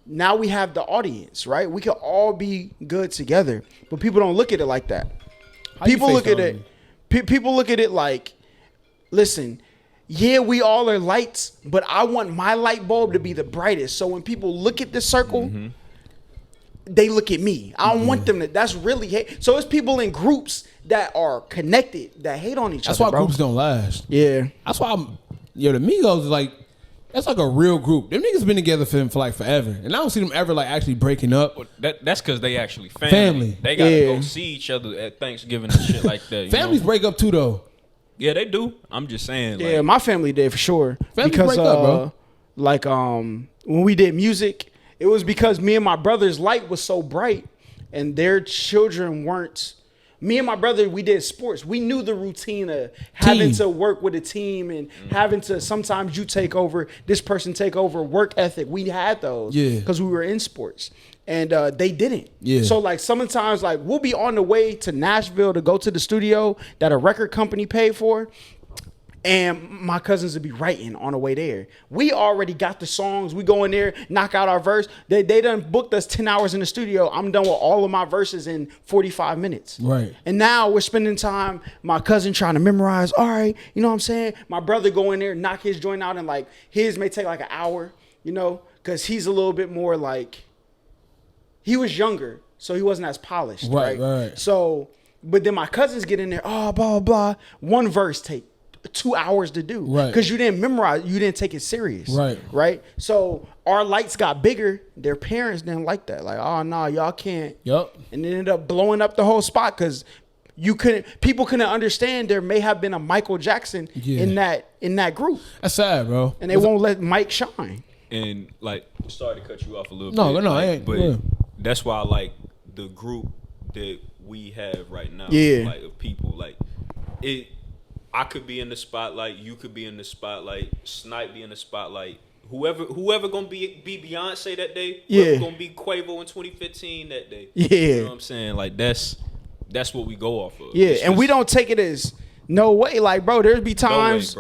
now we have the audience, right? We can all be good together, but people don't look at it like that. People look at it like, listen, yeah, we all are lights, but I want my light bulb to be the brightest. So when people look at this circle, they look at me. I don't want them to. That's really hate. So it's people in groups that are connected that hate on each other. That's why groups don't last. Yeah. That's why the Migos is like, that's like a real group. Them niggas been together for like forever, and I don't see them ever like actually breaking up. That's because they actually family. They gotta go see each other at Thanksgiving and shit like that. Families break up too, though. Yeah, they do. I'm just saying. Yeah, my family did for sure. Families break up, bro. Like when we did music, it was because me and my brother's light was so bright, and their children weren't. Me and my brother, we did sports. We knew the routine of having to work with a team and having to sometimes you take over, this person take over, work ethic. We had those because we were in sports. And they didn't. Yeah. So like sometimes like we'll be on the way to Nashville to go to the studio that a record company paid for. And my cousins would be writing on the way there. We already got the songs. We go in there, knock out our verse. They done booked us 10 hours in the studio. I'm done with all of my verses in 45 minutes. Right. And now we're spending time, my cousin trying to memorize. All right, you know what I'm saying? My brother go in there, knock his joint out, and like his may take like an hour, you know, because he's a little bit more like, he was younger, so he wasn't as polished. Right. So, but then my cousins get in there, blah, blah, blah. One verse take 2 hours to do. Right. Because you didn't memorize, you didn't take it serious. Right. So our lights got bigger. Their parents didn't like that. Like, oh no, y'all can't. Yep. And it ended up blowing up the whole spot because people couldn't understand there may have been a Michael Jackson in that group. That's sad, bro. And they won't let Mike shine. And like, sorry to cut you off a little bit. No, like, but that's why I like the group that we have right now. Yeah. Like of people, like it. I could be in the spotlight. You could be in the spotlight. Snipe be in the spotlight. Whoever gonna be Beyonce that day. Whoever gonna be Quavo in 2015 that day. Yeah. You know what I'm saying? Like that's what we go off of. Yeah, it's and we don't take it as no way. Like, bro, there'd be times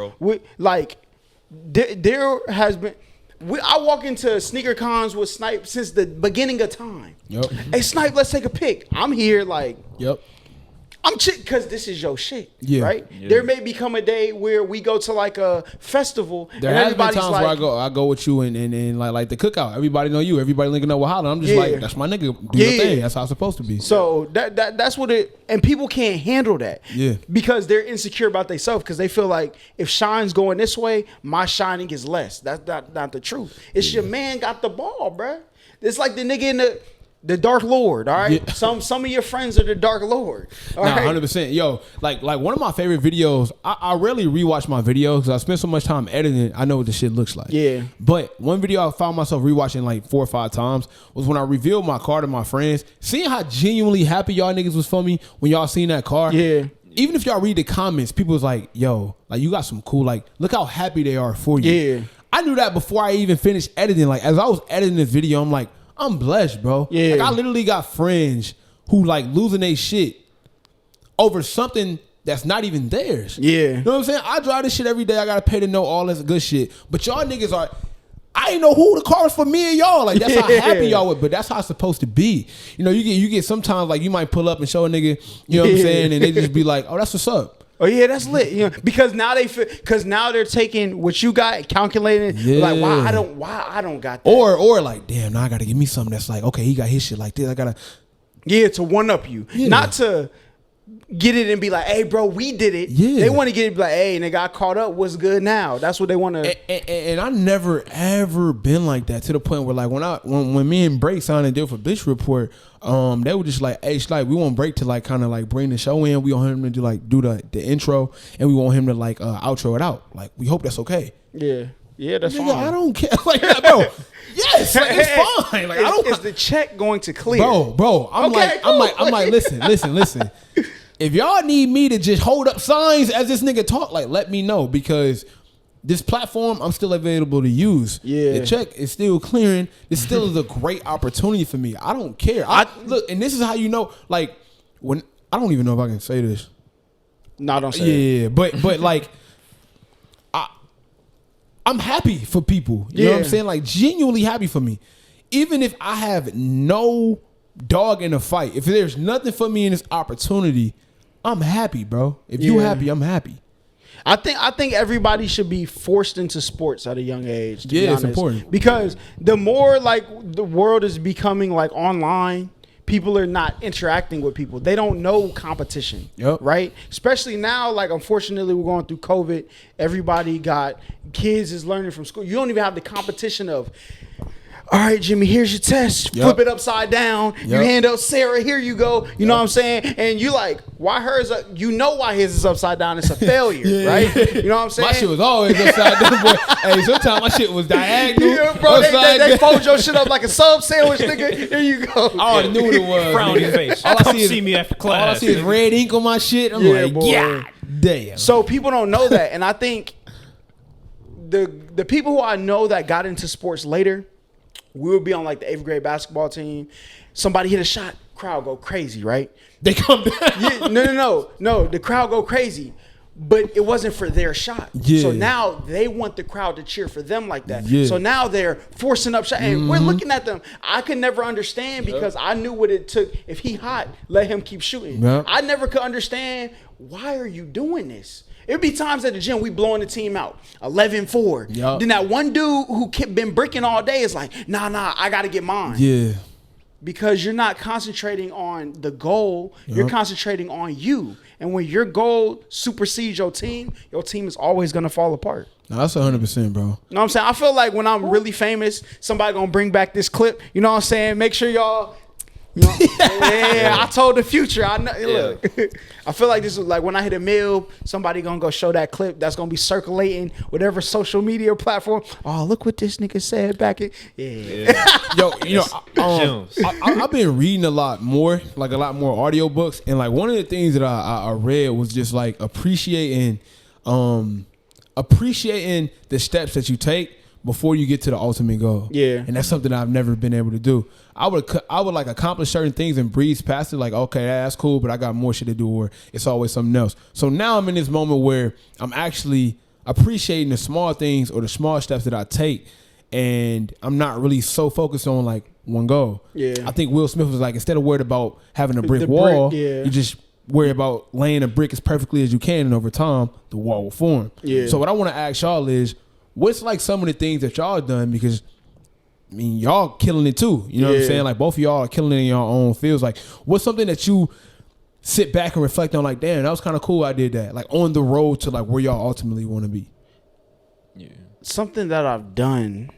there has been. I walk into sneaker cons with Snipe since the beginning of time. Yep. Hey, Snipe, let's take a pic. I'm here like. Yep. I'm chick because this is your shit, right? Yeah. There may become a day where we go to like a festival. There has been times like, where I go with you and like the cookout. Everybody know you. Everybody linking up with Holla. I'm just like, that's my nigga. Do your thing. That's how it's supposed to be. So that's what it. And people can't handle that. Yeah. Because they're insecure about themselves because they feel like if Shine's going this way, my shining is less. That's not the truth. It's your man got the ball, bruh. It's like the nigga in the. The Dark Lord, all right. Yeah. Some of your friends are the Dark Lord. All right? 100%. Yo, like one of my favorite videos. I rarely rewatch my videos because I spend so much time editing. I know what the shit looks like. Yeah. But one video I found myself rewatching like 4 or 5 times was when I revealed my car to my friends. Seeing how genuinely happy y'all niggas was for me when y'all seen that car. Yeah. Even if y'all read the comments, people was like, "Yo, like you got some cool. Like, look how happy they are for you." Yeah. I knew that before I even finished editing. Like as I was editing this video, I'm like, I'm blessed, bro. Yeah. Like I literally got friends who like losing their shit over something that's not even theirs. Yeah. You know what I'm saying? I drive this shit every day. I gotta pay to know all this good shit. But y'all niggas are, I didn't know who the car was for me and y'all. Like that's how happy y'all were, but that's how it's supposed to be. You know, you get sometimes like you might pull up and show a nigga, you know what I'm saying, and they just be like, oh, that's what's up. Oh yeah, that's lit. You know, because now they're taking what you got, calculating. Like why I don't got that. Or like, damn, now I gotta give me something that's like, okay, he got his shit like this. I gotta to one up you, not to get it and be like, hey, bro, we did it. Yeah, they want to get it, be like, hey, and they got caught up. What's good now? That's what they want to. And I never ever been like that to the point where like when me and Break signed a deal for Bitch Report, they were just like, hey, like we want Break to like kind of like bring the show in. We want him to do the intro, and we want him to like outro it out. Like we hope that's okay. Yeah, that's Nigga, fine. I don't care. Like, bro, yes, like, it's fine. Like, I don't. Is the check going to clear, bro? I'm like, listen. If y'all need me to just hold up signs as this nigga talk, like let me know because this platform I'm still available to use. Yeah, the check is still clearing. This still is a great opportunity for me. I don't care. Look, and this is how you know. Like when I don't even know if I can say this. No, don't say it. Yeah, but like. I'm happy for people. You know what I'm saying? Like genuinely happy for me. Even if I have no dog in the fight, if there's nothing for me in this opportunity, I'm happy, bro. If you happy, I'm happy. I think everybody should be forced into sports at a young age. To be honest. It's important. Because the more like the world is becoming like online, people are not interacting with people. They don't know competition, right? Especially now, like unfortunately we're going through COVID. Everybody got kids is learning from school. You don't even have the competition of, all right, Jimmy, here's your test. Flip it upside down. You hand up Sarah, here you go. You know what I'm saying? And you like, why hers? You know why his is upside down? It's a failure, right? You know what I'm saying? My shit was always upside down, boy. Hey, sometimes my shit was diagonal. Yeah, bro, they fold your shit up like a sub sandwich, nigga. Here you go. I already knew what it was. Frowny face. All Come see me after class. All I see is red ink on my shit. I'm like, boy. yeah, damn. So people don't know that, and I think the people who I know that got into sports later. We would be on like the 8th grade basketball team. Somebody hit a shot, crowd go crazy, right? They come down. Yeah, no. The crowd go crazy, but it wasn't for their shot. Yeah. So now they want the crowd to cheer for them like that. Yeah. So now they're forcing up shots, and we're looking at them. I could never understand because I knew what it took. If he hot, let him keep shooting. Yep. I never could understand why are you doing this. It'd be times at the gym we blowing the team out 11-4. Yep. Then that one dude who been bricking all day is like, nah, I gotta get mine. Yeah. Because you're not concentrating on the goal, you're concentrating on you. And when your goal supersedes your team is always gonna fall apart. No, that's 100%, bro. You know what I'm saying? I feel like when I'm really famous, somebody gonna bring back this clip. You know what I'm saying? Make sure y'all. You know, I told the future. I know. Look, I feel like this is like when I hit a mill, somebody gonna go show that clip. That's gonna be circulating whatever social media platform. Oh, look what this nigga said back in. Yo, you know, I've been reading a lot more audiobooks, and like one of the things that I read was just like appreciating the steps that you take before you get to the ultimate goal. Yeah. And that's something I've never been able to do. I would like accomplish certain things and breeze past it, like, okay, that's cool, but I got more shit to do, or it's always something else. So now I'm in this moment where I'm actually appreciating the small things or the small steps that I take, and I'm not really so focused on like one goal. Yeah. I think Will Smith was like, instead of worried about having a brick wall, you just worry about laying a brick as perfectly as you can, and over time the wall will form. Yeah. So what I want to ask y'all is, what's like some of the things that y'all done? Because I mean, y'all killing it too. You know what I'm saying? Like both of y'all are killing it in your own fields. Like, what's something that you sit back and reflect on? Like, damn, that was kind of cool. I did that. Like on the road to like where y'all ultimately want to be. Yeah. Something that I've done.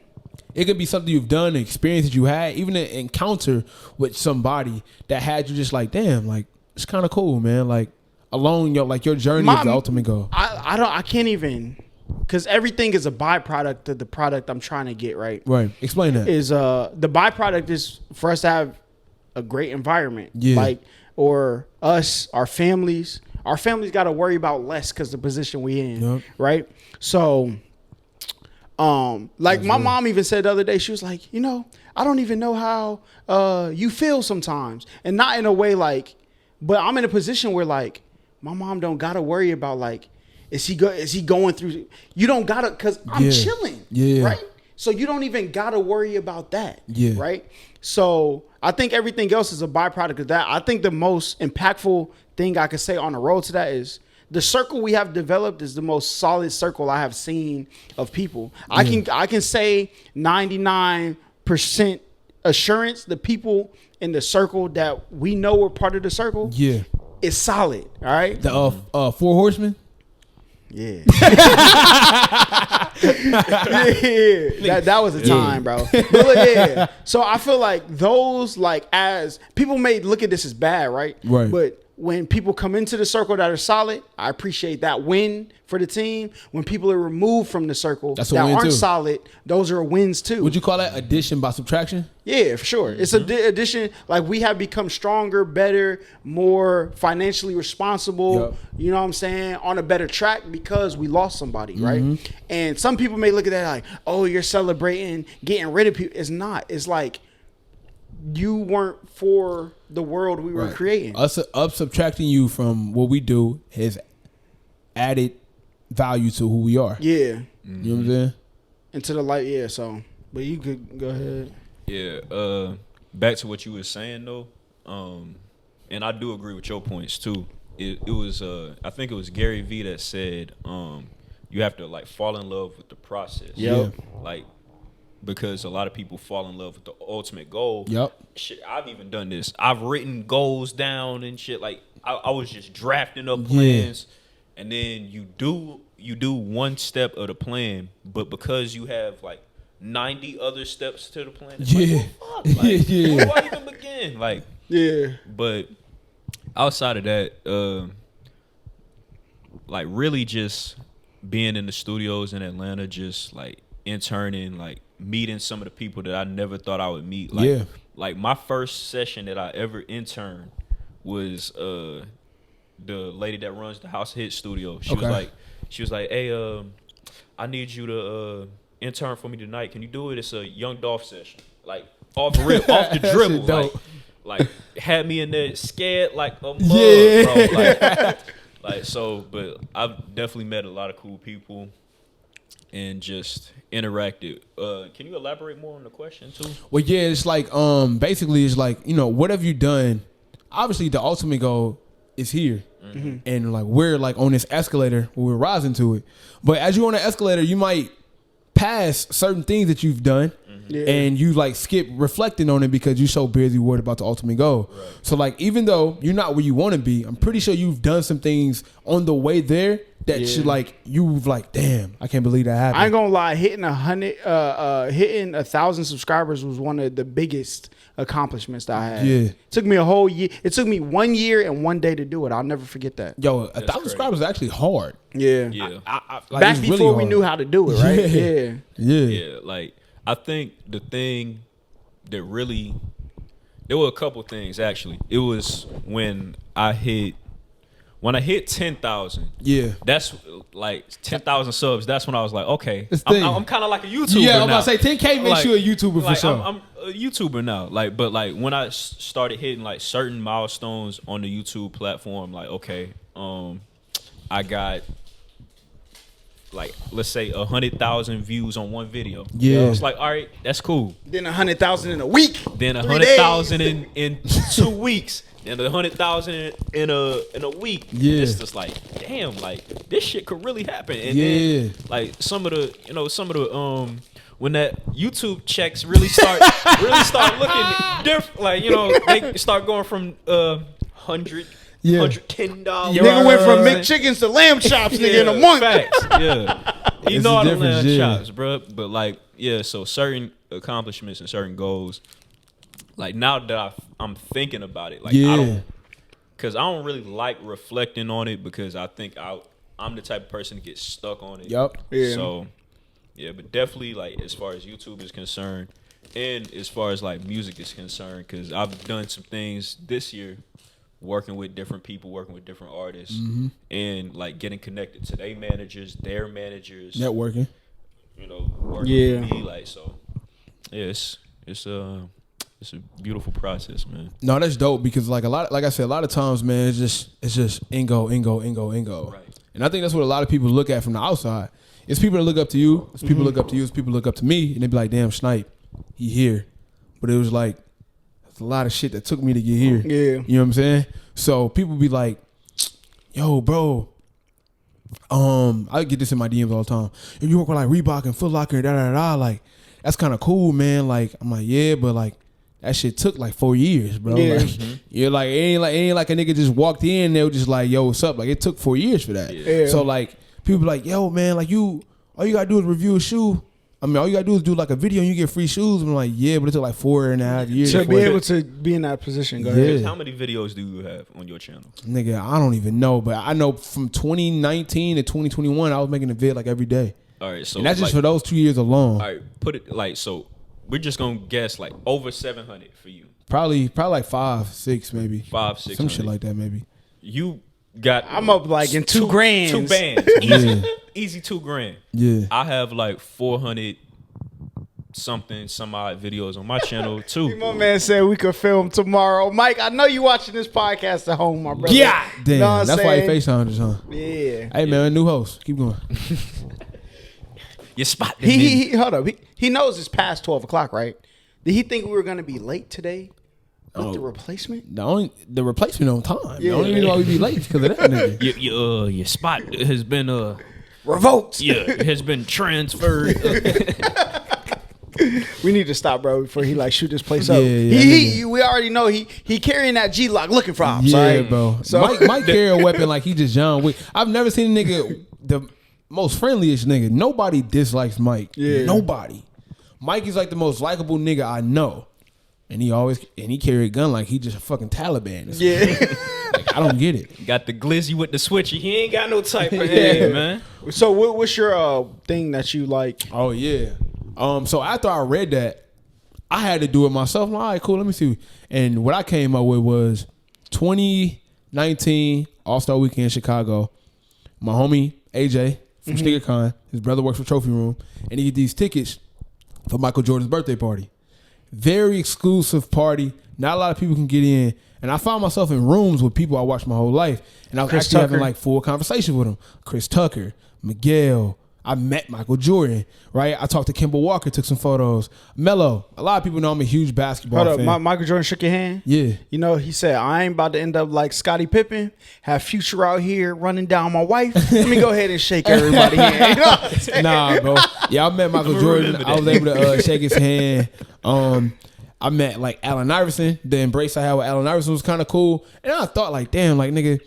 It could be something you've done, an experience that you had, even an encounter with somebody that had you just like, damn, like it's kind of cool, man. Like along your journey is the ultimate goal. I can't even, because everything is a byproduct of the product I'm trying to get, right? Right. Explain that. Is the byproduct is for us to have a great environment. Yeah. Like, or us, our families got to worry about less because the position we in, Yep. right? So, like my mom even said the other day, she was like, you know, I don't even know how you feel sometimes, and not in a way like, but I'm in a position where like my mom don't gotta worry about like, is he going through? You don't gotta, cause I'm chilling, right? So you don't even gotta worry about that, right? So I think everything else is a byproduct of that. I think the most impactful thing I could say on the road to that is the circle we have developed is the most solid circle I have seen of people. I can say 99% assurance the people in the circle that we know are part of the circle is solid. All right. The 4 horsemen. Yeah. That was a time, bro. But look, so I feel like those, like, as people may look at this as bad, right? Right. But when people come into the circle that are solid, I appreciate that win for the team. When people are removed from the circle that aren't solid, those are wins too. Would you call that addition by subtraction? Yeah, for sure. It's addition. Like, we have become stronger, better, more financially responsible. You know what I'm saying? On a better track because we lost somebody, right? And some people may look at that like, oh, you're celebrating getting rid of people. It's not. It's like, you weren't for the world we were creating. Us subtracting you from what we do has added value to who we are. Yeah. You know what I'm saying? Into the light, so. But you could go ahead. Yeah. Back to what you were saying though, and I do agree with your points too. It was I think it was Gary Vee that said you have to like fall in love with the process. Like, because a lot of people fall in love with the ultimate goal. Shit, I've even done this. I've written goals down and shit. Like I was just drafting up plans, and then you do one step of the plan, but because you have like 90 other steps to the plan, it's like, well, fuck. Like, where do I even begin? Like, But outside of that, like really just being in the studios in Atlanta, just like interning, like meeting some of the people that I never thought I would meet. Like, like my first session that I ever interned was the lady that runs the House Hit studio. She was like, hey, I need you to intern for me tonight. Can you do it? It's a Young Dolph session. Like off the dribble. Like had me in there scared like a mug, bro. Like so, but I've definitely met a lot of cool people and just interacted. Can you elaborate more on the question too? Well, yeah, it's like basically it's like, you know, what have you done? Obviously the ultimate goal is here. And like we're like on this escalator, we're rising to it. But as you're on the escalator, you might pass certain things that you've done and you like skip reflecting on it because you're so busy worried about the ultimate goal. So like even though you're not where you want to be, I'm pretty sure you've done some things on the way there that you like, you've like, damn, I can't believe that happened. I ain't gonna lie, hitting 1,000 subscribers was one of the biggest accomplishments that I had. It took me a whole year. It took me 1 year and 1 day to do it. I'll never forget that. Yo, 1,000 subscribers is actually hard. Yeah. Like, back before we knew how to do it, right? Yeah. Like, I think the thing that really, there were a couple things actually. It was when I hit 10,000. That's like 10,000 subs. That's when I was like, okay, I'm kind of like a YouTuber. Yeah, I'm now. about to say 10K makes you a YouTuber for sure. I'm a YouTuber now. Like, but like when I started hitting like certain milestones on the YouTube platform, like okay, I got like, let's say 100,000 views on one video. It's like, all right, that's cool. Then 100,000 in a week. Then 100,000 in 2 weeks. And 100,000 in a week. It's just like, damn, like this shit could really happen. And then like some of the when that YouTube checks really start looking different, like, you know, they start going from $100, $110. Nigga went from McChickens to lamb chops, nigga, in a month. Facts. You know how to lamb chops, bro. But like Yeah, so certain accomplishments and certain goals, like now that I'm thinking about it, like because I don't really like reflecting on it because I think I'm the type of person to get stuck on it. Yep. Yeah. So yeah, but definitely like as far as YouTube is concerned, and as far as like music is concerned, because I've done some things this year, working with different people, working with different artists, and like getting connected to their managers, networking. You know, working with me, like so. Yeah, it's a beautiful process, man. No, that's dope because like I said, a lot of times, man, it's just ingo. Right. And I think that's what a lot of people look at from the outside. It's people that look up to you. It's people look up to you. It's people look up to me, and they be like, "Damn, Snipe, he here." But it was like, it's a lot of shit that took me to get here. Yeah, you know what I'm saying. So people be like, "Yo, bro." I get this in my DMs all the time. If you work with like Reebok and Foot Locker, like that's kind of cool, man. Like I'm like, yeah, but like that shit took like 4 years, bro. Yeah. Like, you're like, it ain't like a nigga just walked in. They were just like, yo, what's up? Like it took 4 years for that. Yeah. So like people be like, yo, man, like all you gotta do is review a shoe. I mean, all you gotta do is do like a video and you get free shoes. I'm like, yeah, but it took like 4.5 years to be able to be in that position. Go ahead. How many videos do you have on your channel? Nigga, I don't even know, but I know from 2019 to 2021, I was making a vid like every day. All right, so and that's just like, for those 2 years alone. All right, put it like so. We're just gonna guess like over 700 for you. Probably like 5, 6, maybe 5, 6, some shit like that, maybe. You got. I'm up like in $2 grand. 2 bands. Easy $2 grand. Yeah. I have like 400 something, some odd videos on my channel too. My man said we could film tomorrow. Mike, I know you watching this podcast at home, my brother. Yeah, damn. You know That's why he FaceTimed us, huh? Yeah. Hey man, new host. Keep going. Your spot. He hold up. He knows it's past 12 o'clock, right? Did he think we were gonna be late today with the replacement? The replacement on time. Yeah. The only reason why we be late is because of that nigga. Your spot has been Revoked. Yeah, it has been transferred. We need to stop, bro, before he like shoot this place up. Yeah, we already know he carrying that G-Lock looking for ops. Yeah, right? bro. So Mike carry a weapon like he just John Wick. I've never seen a nigga, the most friendliest nigga. Nobody dislikes Mike. Yeah. Nobody. Mike is like the most likable nigga I know. And he carry a gun like he just a fucking Taliban. Yeah. Like, I don't get it. Got the glizzy with the switchy. He ain't got no type of head, man. So what's your thing that you like? Oh yeah. So after I read that, I had to do it myself. I'm like, all right, cool. Let me see. And what I came up with was 2019 All-Star Weekend in Chicago. My homie AJ from SneakerCon, his brother works for Trophy Room, and he get these tickets for Michael Jordan's birthday party. Very exclusive party. Not a lot of people can get in. And I found myself in rooms with people I watched my whole life. And I was actually having like full conversations with them. Chris Tucker, Miguel. I met Michael Jordan, right? I talked to Kemba Walker, took some photos. Melo. A lot of people know I'm a huge basketball fan. Michael Jordan shook your hand? Yeah. You know, he said, I ain't about to end up like Scottie Pippen, have Future out here running down my wife. Let me go ahead and shake everybody's hand. You know what I'm saying? Nah, bro. Yeah, I met Michael Jordan. I was able to shake his hand. I met like Allen Iverson. The embrace I had with Allen Iverson was kind of cool. And I thought like, damn, like nigga,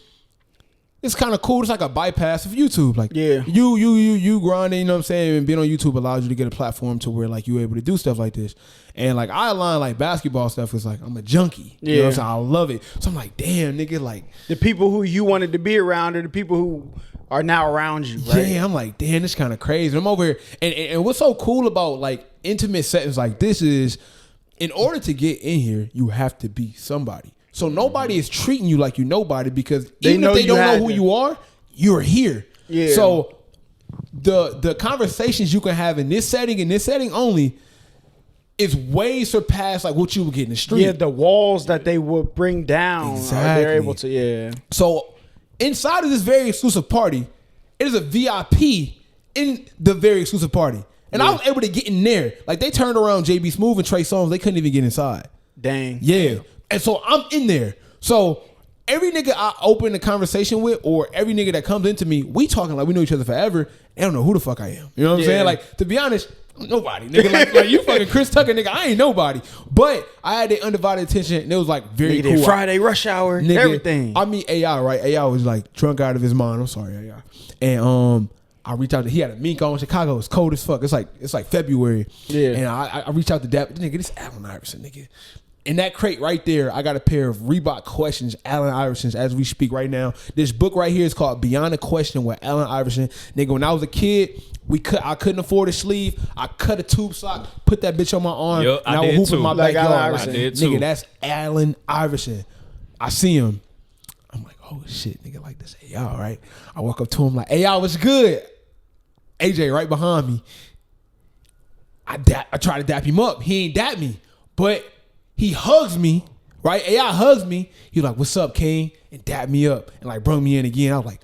it's kind of cool. It's like a bypass of YouTube. Like, yeah, you grinding, you know what I'm saying? And being on YouTube allows you to get a platform to where like you're able to do stuff like this. And like I align like basketball stuff is like I'm a junkie. Yeah. You know what I'm saying? I love it. So I'm like, damn, nigga, like the people who you wanted to be around are the people who are now around you, right? Yeah, I'm like, damn, this kind of crazy. I'm over here. And what's so cool about like intimate settings like this is in order to get in here, you have to be somebody. So nobody is treating you like you nobody because even if they don't know who you are, you're here. Yeah. So the conversations you can have in this setting only is way surpassed like what you would get in the street. Yeah, the walls that they would bring down, exactly. They're able to, yeah. So inside of this very exclusive party, it is a VIP in the very exclusive party. And I was able to get in there. Like they turned around JB Smooth and Trey Songz, they couldn't even get inside. Dang. Yeah. And so I'm in there. So every nigga I open a conversation with or every nigga that comes into me, we talking like we know each other forever. They don't know who the fuck I am. You know what I'm saying? Like, to be honest, nobody. Nigga, like you fucking Chris Tucker, nigga, I ain't nobody. But I had their undivided attention and it was like very cool. Friday rush hour, nigga, everything. I mean AI, right? AI was like drunk out of his mind. I'm sorry, AI. And I reach out to, he had a mink on. Chicago. It's cold as fuck. It's like February. Yeah. And I reach out to that nigga. This Allen Iverson nigga. In that crate right there, I got a pair of Reebok Questions, Allen Iversons, as we speak right now. This book right here is called Beyond the Question with Allen Iverson. Nigga, when I was a kid, I couldn't afford a sleeve. I cut a tube sock, put that bitch on my arm, Yep, and I would hoop in my like backyard. Allen Iverson. I did too. Nigga, that's Allen Iverson. I see him. I'm like, oh shit, nigga, like this. Hey, y'all, right? I walk up to him like, hey, y'all, what's good? AJ right behind me. I try to dap him up. He ain't dap me, but he hugs me, right? AI hugs me. He like, what's up, King? And dap me up and like brought me in again. I was like,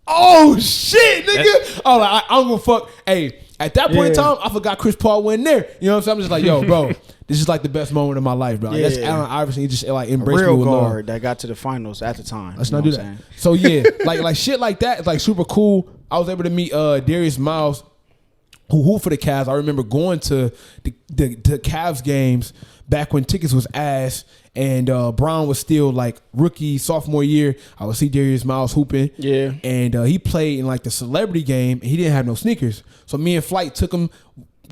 oh shit, nigga. I was like, I'm gonna fuck. Hey, at that point in time, I forgot Chris Paul went there. You know what I'm saying? I'm just like, yo, bro, this is like the best moment of my life, bro. That's Allen Iverson. He just like embraced me with guard love. that got to the finals at the time. Let's not do that. So yeah, like shit like that is like super cool. I was able to meet Darius Miles, who hooped for the Cavs. I remember going to the Cavs games back when tickets was ass and Brown was still like rookie, sophomore year. I would see Darius Miles hooping. Yeah. And he played in like the celebrity game and he didn't have no sneakers. So me and Flight took him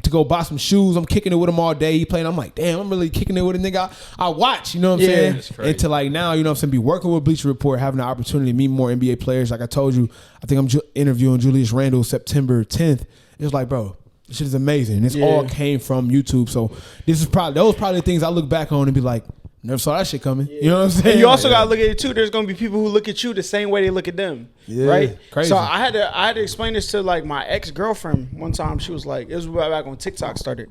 to go buy some shoes. I'm kicking it with him all day. He playing. I'm like, damn, I'm really kicking it with a nigga. I watch, you know what I'm saying? That's crazy. And to like now, you know what I'm saying, be working with Bleacher Report, having the opportunity to meet more NBA players. Like I told you, I think I'm interviewing Julius Randle September 10th. It's like, bro, this shit is amazing. This all came from YouTube. So those probably the things I look back on and be like, never saw that shit coming. You know what I'm saying? And you also gotta look at it too. There's gonna be people who look at you the same way they look at them. Yeah, right? crazy. So I had to explain this to like my ex-girlfriend one time. She was like, it was back when TikTok started.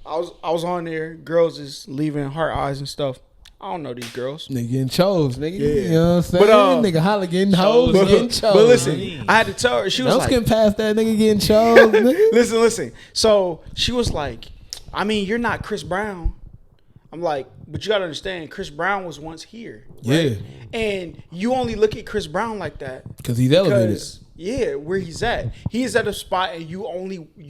I was on there, girls is leaving heart eyes and stuff. I don't know these girls. Nigga getting chose, nigga. Yeah. You know what I'm saying? But, nigga holla getting hoes, getting chose. But listen, I had to tell her, she was Don't like, skim past that nigga getting chose, nigga. listen. So she was like, I mean, you're not Chris Brown. I'm like, but you gotta understand, Chris Brown was once here. Right? Yeah. And you only look at Chris Brown like that Because he's elevated. Yeah, where he's at. He is at a spot and you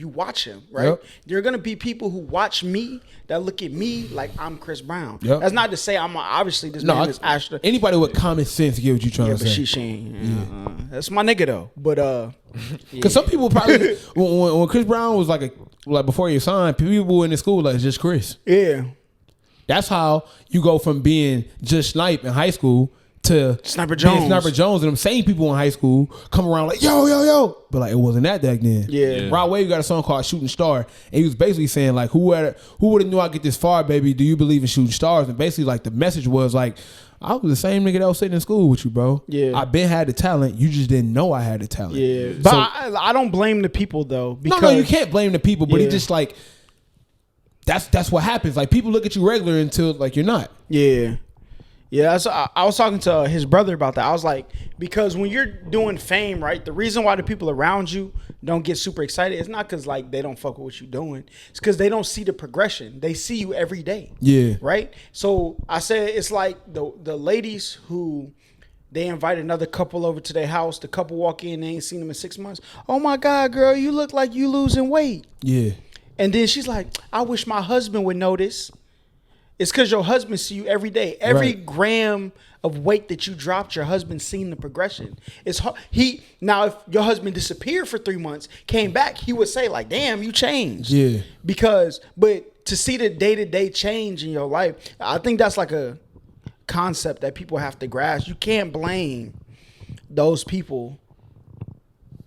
watch him, right? Yep. There are gonna be people who watch me that look at me like I'm Chris Brown. Yep. That's not to say I'm obviously this man is Ashton. Anybody with common sense get what you trying to But say. she ain't. That's my nigga though. But Because some people probably when Chris Brown was like before he signed, people in the school like it's just Chris. yeah. That's how you go from being just Snipe in high school to Sniper being Jones. Sniper Jones, and them same people in high school come around like yo, but like it wasn't that back then. Yeah. Rod Wave got a song called Shooting Star, and he was basically saying like, who would have knew I'd get this far, baby? Do you believe in shooting stars? And basically like the message was like, I was the same nigga that was sitting in school with you, bro. Yeah. I been had the talent, you just didn't know I had the talent. Yeah. But I don't blame the people though. Because No, you can't blame the people, but he Yeah. just like that's what happens. Like people look at you regular until like you're not. Yeah. Yeah, so I was talking to his brother about that. I was like, because when you're doing fame, right, the reason why the people around you don't get super excited is not because like they don't fuck with what you're doing. It's because they don't see the progression. They see you every day. Yeah. Right? So I said it's like the ladies who they invite another couple over to their house. The couple walk in, they ain't seen them in 6 months. Oh my God, girl, you look like you losing weight. Yeah. And then she's like, I wish my husband would notice. It's because your husband see you every day. Every gram of weight that you dropped, your husband seen the progression. It's hard. Now, if your husband disappeared for 3 months, came back, he would say like, damn, you changed. Yeah. But to see the day-to-day change in your life, I think that's like a concept that people have to grasp. You can't blame those people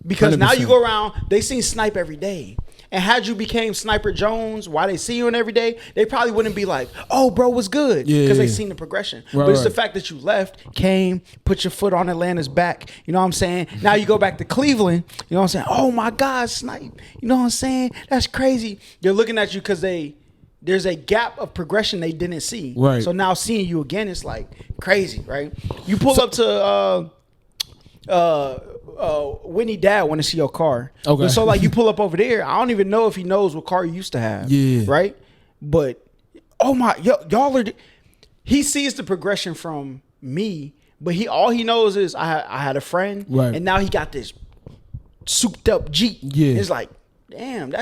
because 100%. now you go around, they seen Snipe every day. And had you became Sniper Jones, why they see you in every day, they probably wouldn't be like, oh, bro, what's good? Because they seen the progression. Right, but it's the right. fact that you left, came, put your foot on Atlanta's back. You know what I'm saying? Now you go back to Cleveland. You know what I'm saying? Oh, my God, Snipe. You know what I'm saying? That's crazy. They're looking at you because there's a gap of progression they didn't see. Right. So now seeing you again, it's like crazy, right? You pull up to Whitney dad want to see your car. Okay. So like you pull up over there. I don't even know if he knows what car you used to have. Yeah. Right. But oh my, y'all are. He sees the progression from me, but all he knows is I had a friend, right, and now he got this souped up Jeep. Yeah. It's like, damn,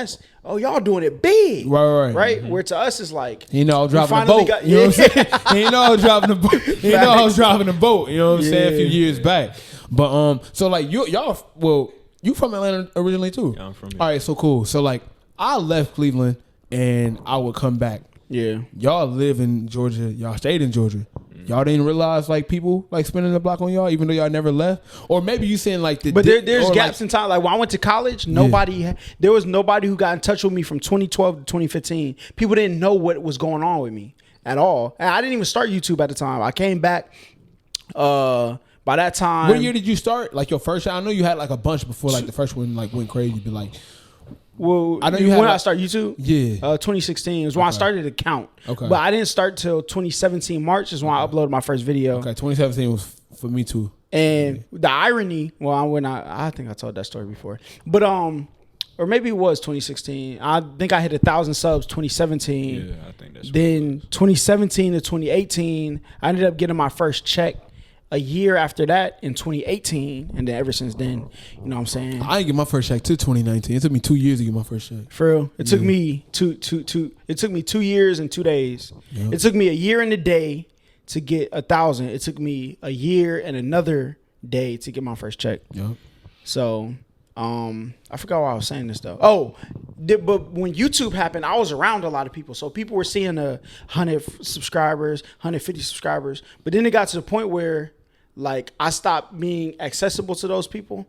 y'all doing it big. Right. Mm-hmm. Where to us is like, you know, I was driving a boat. You know what I'm saying? You know, I was driving a boat. You know, I was driving a boat. You know what I'm saying? A few years back. But so like you You from Atlanta originally too? Yeah, I'm from here. All right, so cool. So like, I left Cleveland and I would come back. Yeah. Y'all live in Georgia. Y'all stayed in Georgia. Y'all didn't realize like people like spinning the block on y'all, even though y'all never left. Or maybe you saying like the. But there's gaps in time. Like when I went to college, there was nobody who got in touch with me from 2012 to 2015. People didn't know what was going on with me at all. And I didn't even start YouTube at the time. I came back. By that time, what year did you start? Like your first? I know you had like a bunch before like the first one like went crazy. But like, well, I know when I started YouTube, 2016 was when I started to count. Okay, but I didn't start till 2017 March is when I uploaded my first video. Okay, 2017 was for me too. And the irony, I think I told that story before, but or maybe it was 2016. I think I hit 1,000 subs 2017. Yeah, I think that's. Then 2017 to 2018, I ended up getting my first check a year after that in 2018, and then ever since then, you know what I'm saying? I didn't get my first check till 2019. It took me 2 years to get my first check. For real, it took me It took me 2 years and 2 days. Yep. It took me a year and a day to get 1,000. It took me a year and another day to get my first check. Yep. So, I forgot why I was saying this though. But when YouTube happened, I was around a lot of people. So people were seeing 100 subscribers, 150 subscribers. But then it got to the point where like I stopped being accessible to those people.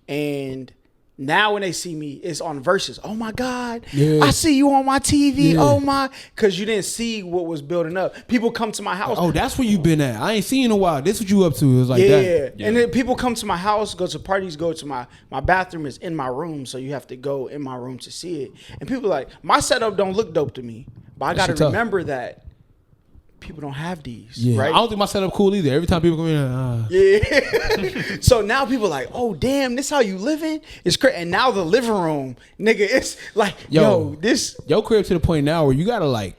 And now when they see me, it's on verses. Oh my God, I see you on my TV. Yeah. Oh my, because you didn't see what was building up. People come to my house. Oh, that's where you been at. I ain't seen you in a while. This what you up to? It was like that. Yeah. And then people come to my house, go to parties, go to my bathroom is in my room, so you have to go in my room to see it. And people are like, my setup don't look dope to me, but I got to remember that people don't have these, right? I don't think my setup cool either. Every time people come in, yeah. So now people are like, oh damn, this how you living? It's crazy. And now the living room, nigga, it's like, yo, this your crib to the point now where you gotta like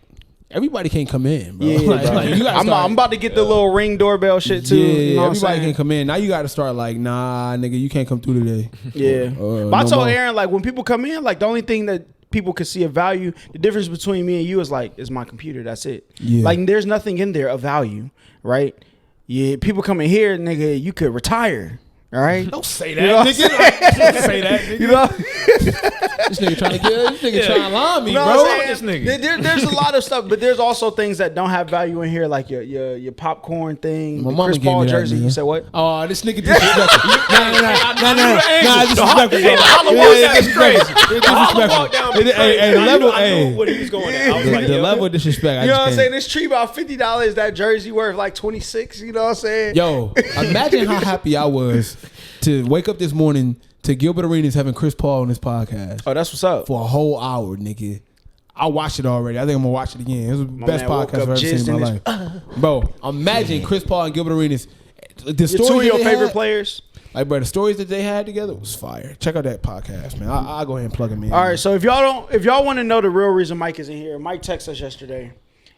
everybody can't come in, bro. Yeah, like, you gotta I'm about to get the little ring doorbell shit too. Yeah, you know everybody can come in. Now you gotta start like, nah, nigga, you can't come through today. Yeah. But I told Aaron, like when people come in, like the only thing that people could see a value, the difference between me and you is my computer. That's it. Yeah. Like there's nothing in there of value, right? Yeah, people come in here, nigga, you could retire. All right. Don't say that, nigga. Don't say that, nigga. You know? This nigga trying to trying to lie me, you know bro. This nigga. There's a lot of stuff, but there's also things that don't have value in here, like your popcorn thing, the Chris Paul jersey. You said what? Oh, this nigga disrespectful. Nah, disrespectful. That's crazy. Disrespectful. Hey, the level, I knew what he was going at. I was like, the level of disrespect. You know what I'm saying? This tree about $50. That jersey worth like $26. You know what I'm saying? Yo, imagine how happy I was to wake up this morning to Gilbert Arenas having Chris Paul on his podcast. Oh, that's what's up. For a whole hour, nigga. I watched it already. I think I'm gonna watch it again. It was the best podcast I've ever seen in my life. Bro, imagine Chris Paul and Gilbert Arenas. The stories two of your favorite players. Like, bro, the stories that they had together was fire. Check out that podcast, man. I'll go ahead and plug them in. All right, so if y'all want to know the real reason Mike isn't here, Mike texted us yesterday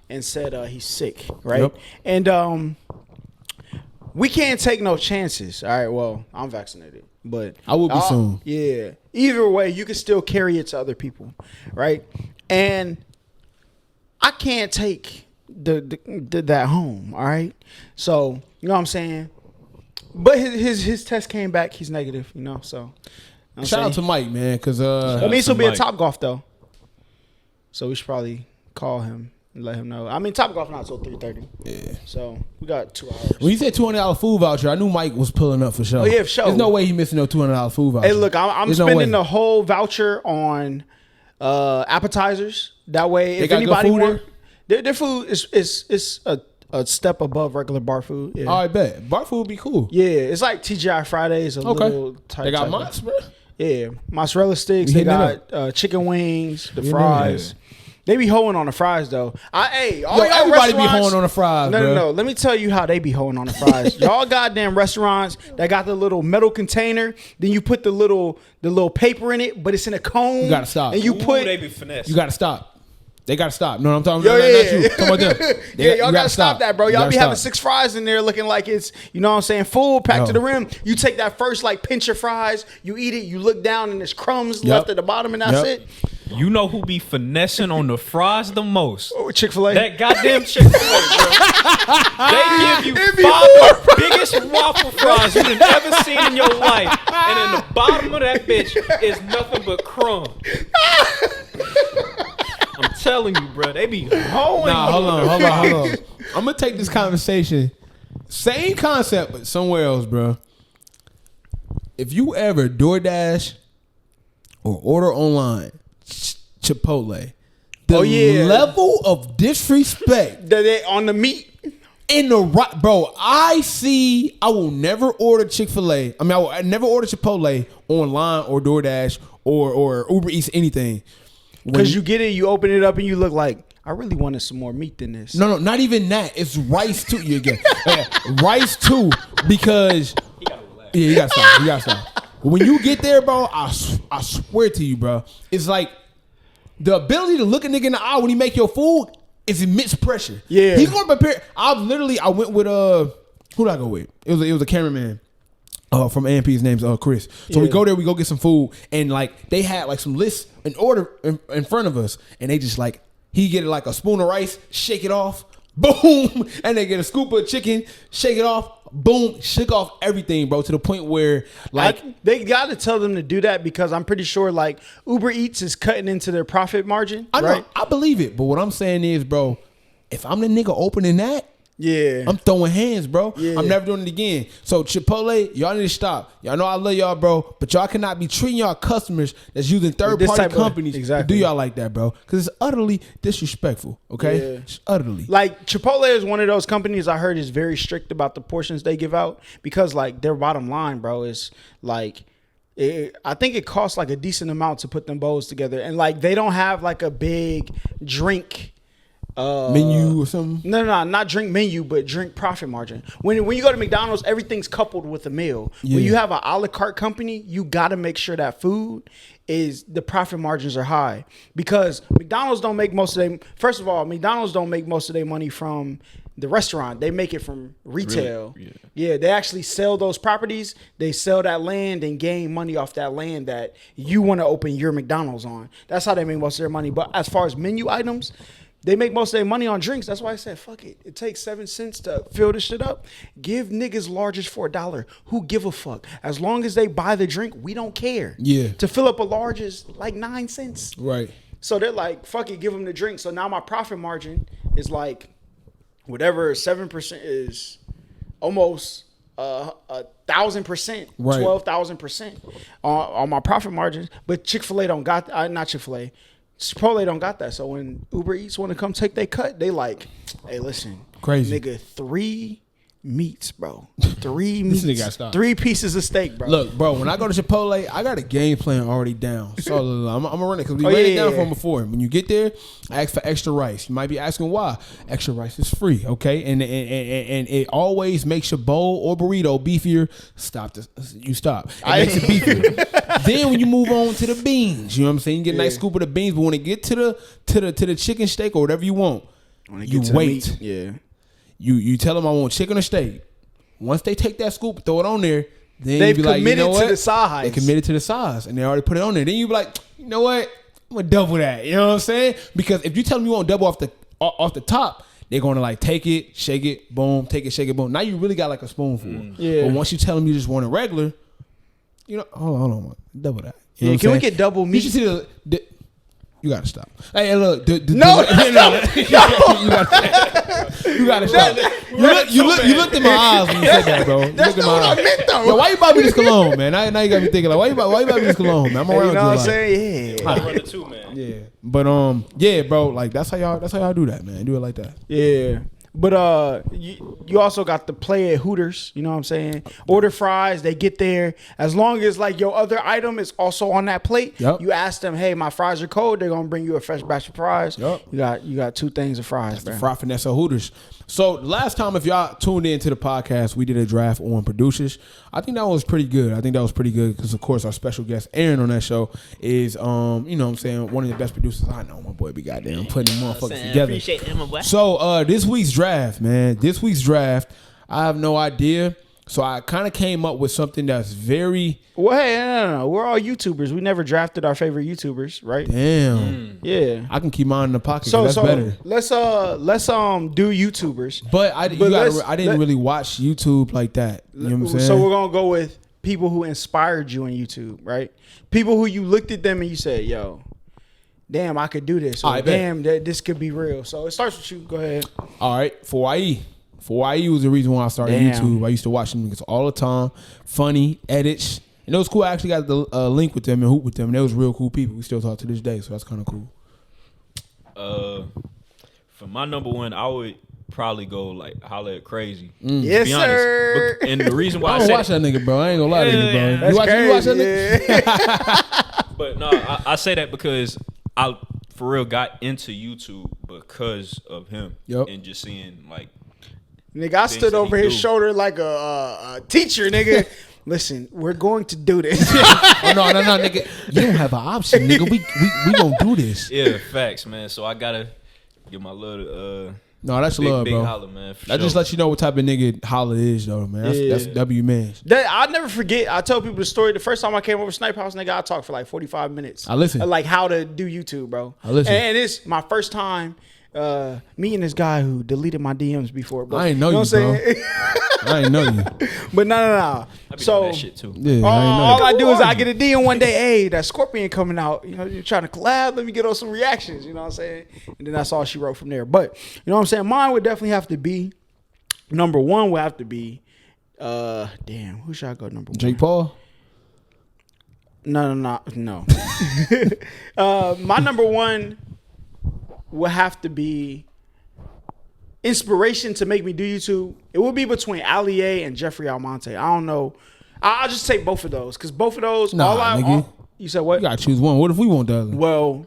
and said he's sick, right? Yep. And we can't take no chances. All right, well, I'm vaccinated, but I will be soon. Yeah. Either way, you can still carry it to other people, right? And I can't take that home, all right? So, you know what I'm saying? But his test came back. He's negative, you know, so. You know Shout out to Mike, man, because I mean, this will be a Top Golf, though. So we should probably call him and let him know. I mean, Top Golf not until 3:30. Yeah. So we got 2 hours. When you said $200 food voucher, I knew Mike was pulling up for sure. Oh, yeah, for sure. There's no way he missing no $200 food voucher. Hey, look, I'm spending the whole voucher on appetizers. That way, if anybody wants, their food is a step above regular bar food. Yeah. I bet. Bar food would be cool. Yeah, it's like TGI Fridays. Little type. They got mozz, bro. Yeah, mozzarella sticks. They got chicken wings, the fries. They be hoeing on the fries though. Everybody be hoeing on the fries. No. Let me tell you how they be hoeing on the fries. Y'all goddamn restaurants that got the little metal container. Then you put the little paper in it, but it's in a cone. You gotta stop. And you put. They be finesse. You gotta stop. They gotta stop. No, I'm talking about. Not you. Talking about them. Y'all gotta stop that, bro. Y'all be having 6 fries in there looking like it's, you know what I'm saying, full, packed to the rim. You take that first like pinch of fries, you eat it, you look down and there's crumbs left at the bottom, and that's it. You know who be finessing on the fries the most? Oh, Chick-fil-A. That goddamn Chick-fil-A, bro. They give you 5 biggest waffle fries you done ever seen in your life, and in the bottom of that bitch is nothing but crumb. I'm telling you, bro, they be hoeing. Nah, hold on. I'm gonna take this conversation, same concept, but somewhere else, bro. If you ever DoorDash or order online, Chipotle, the level of disrespect that they on the meat in the right, bro. I will never order Chick-fil-A. I mean, I will never order Chipotle online or DoorDash or Uber Eats, anything. Because you get it, you open it up, and you look like, I really wanted some more meat than this. No, not even that. It's rice too. You get rice too, because you gotta stop. When you get there, bro, I swear to you, bro, it's like the ability to look a nigga in the eye when he make your food is immense pressure. Yeah, he's gonna prepare. I went with who did I go with? It was a cameraman. From AMP, his name's Chris. So we go there, we go get some food, and like they had like some lists in order in front of us, and they just like he get like a spoon of rice, shake it off, boom, and they get a scoop of chicken, shake it off, boom, shake off everything, bro, to the point where like they got to tell them to do that, because I'm pretty sure like Uber Eats is cutting into their profit margin. I know, right? I believe it, but what I'm saying is, bro, if I'm the nigga opening that. Yeah, I'm throwing hands, bro. Yeah. I'm never doing it again. So Chipotle, y'all need to stop. Y'all know I love y'all, bro, but y'all cannot be treating y'all customers that's using third-party companies to do y'all like that, bro. Because it's utterly disrespectful. Okay, yeah. It's utterly. Like Chipotle is one of those companies I heard is very strict about the portions they give out, because like their bottom line, bro, is like. I think it costs like a decent amount to put them bowls together, and like they don't have like a big drink. Menu or something? No, not drink menu, but drink profit margin. When you go to McDonald's, everything's coupled with a meal. Yeah. When you have an a la carte company, you got to make sure that food is the profit margins are high, because McDonald's don't make most of their. First of all, McDonald's don't make most of their money from the restaurant. They make it from retail. Really? Yeah, they actually sell those properties. They sell that land and gain money off that land that you want to open your McDonald's on. That's how they make most of their money. But as far as menu items, they make most of their money on drinks. That's why I said, fuck it. It takes 7 cents to fill this shit up. Give niggas largest for $1. Who give a fuck? As long as they buy the drink, we don't care. Yeah. To fill up a large is like 9 cents. Right. So they're like, fuck it, give them the drink. So now my profit margin is like whatever 7% is, almost 1,000%, right. 12,000% on my profit margins. But Chick-fil-A don't got, not Chick-fil-A. Chipotle don't got that. So when Uber Eats want to come take their cut, they like, hey, listen, crazy nigga, 3 meats, bro. 3 meats. This nigga gotta stop. 3 pieces of steak, bro. Look, bro, when I go to Chipotle, I got a game plan already down. So I'm gonna run it because we ran it down from before. When you get there, ask for extra rice. You might be asking why. Extra rice is free, okay? And it always makes your bowl or burrito beefier. You stop. It makes it beefier. Then when you move on to the beans, you know what I'm saying? You get a nice scoop of the beans, but when it get to the chicken steak or whatever you want, you wait. Yeah. You tell them I want chicken or steak. Once they take that scoop, throw it on there, then they've you be like, you know what? to the size. They committed to the size, and they already put it on there. Then you be like, you know what? I'm gonna double that. You know what I'm saying? Because if you tell them you want double off the top, they're gonna like take it, shake it, boom, take it, shake it, boom. Now you really got like a spoonful. Yeah. But once you tell them you just want it regular, you know, hold on, double that. You know yeah, can we get double meat? You should see you gotta stop. Hey, look. No. You gotta stop. You looked in my eyes when you said that, bro. That's not what I meant, though. Yo, why you buy me this cologne, man? Now you got me thinking like, why you buy me this cologne, man? I'm around you know what I'm saying? Yeah. I run it too, man. Yeah, but yeah, bro. Like that's how y'all do that, man. Do it like that. Yeah. But you also got to play at Hooters, you know what I'm saying? Order fries, they get there. As long as like your other item is also on that plate, you ask them, hey, my fries are cold, they're gonna bring you a fresh batch of fries. Yep. You got 2 things of fries. That's the fry finesse of Hooters. So last time, if y'all tuned into the podcast, we did a draft on producers. I think that was pretty good. Because of course our special guest Aaron on that show is you know what I'm saying, one of the best producers I know. My boy be goddamn putting them motherfuckers together. Appreciate him, my boy. So this week's draft, man. I have no idea. So I kind of came up with something that's very. Well, hey, no. We're all YouTubers. We never drafted our favorite YouTubers, right? Damn. Yeah. I can keep mine in the pocket. So that's better. Let's do YouTubers. But I didn't really watch YouTube like that. You know what I'm saying? So we're gonna go with people who inspired you on YouTube, right? People who you looked at them and you said, "Yo, damn, I could do this." Or, damn, this could be real. So it starts with you. Go ahead. All right, for YE was the reason why I started YouTube. I used to watch them niggas all the time. Funny edits. And it was cool. I actually got the link with them and hoop with them. And they was real cool people. We still talk to this day, so that's kind of cool. For my number one, I would probably go like Holla at Crazy. Yes, sir. And the reason why I don't watch that nigga, bro. I ain't gonna lie to you, bro. That's You watch that nigga? Yeah. But no, I say that because I for real got into YouTube because of him. Yep. And just seeing like Nigga, I stood over his shoulder like a teacher, nigga. Listen, we're going to do this. Oh no, nigga. You don't have an option, nigga. We gonna do this. Yeah, facts, man. So I gotta give my little No, that's big, love, big bro. Holla, man. That just let you know what type of nigga Holla is, though, man. That's W man. I'll never forget. I tell people the story. The first time I came over to Snipe House, nigga, I talked for like 45 minutes. I listen. Like how to do YouTube, bro. I listen. And it's my first time meeting this guy who deleted my DMs before. Bro. I ain't know you, bro. I ain't know you. But no. I be So doing that shit too. Yeah, all I do is I get a DM one day. Hey, that Scorpion coming out. You know, you're trying to collab. Let me get on some reactions. You know what I'm saying? And then that's all she wrote from there. But you know what I'm saying? Mine would definitely have to be number one. Would have to be damn. Who should I go number one? Jake Paul. No. My number one would have to be inspiration to make me do YouTube. It would be between Ali A and Jeffrey Almonte. I don't know. I'll just say both of those because both of those. Nigga. You said what? You gotta choose one. What if we want the other? Well,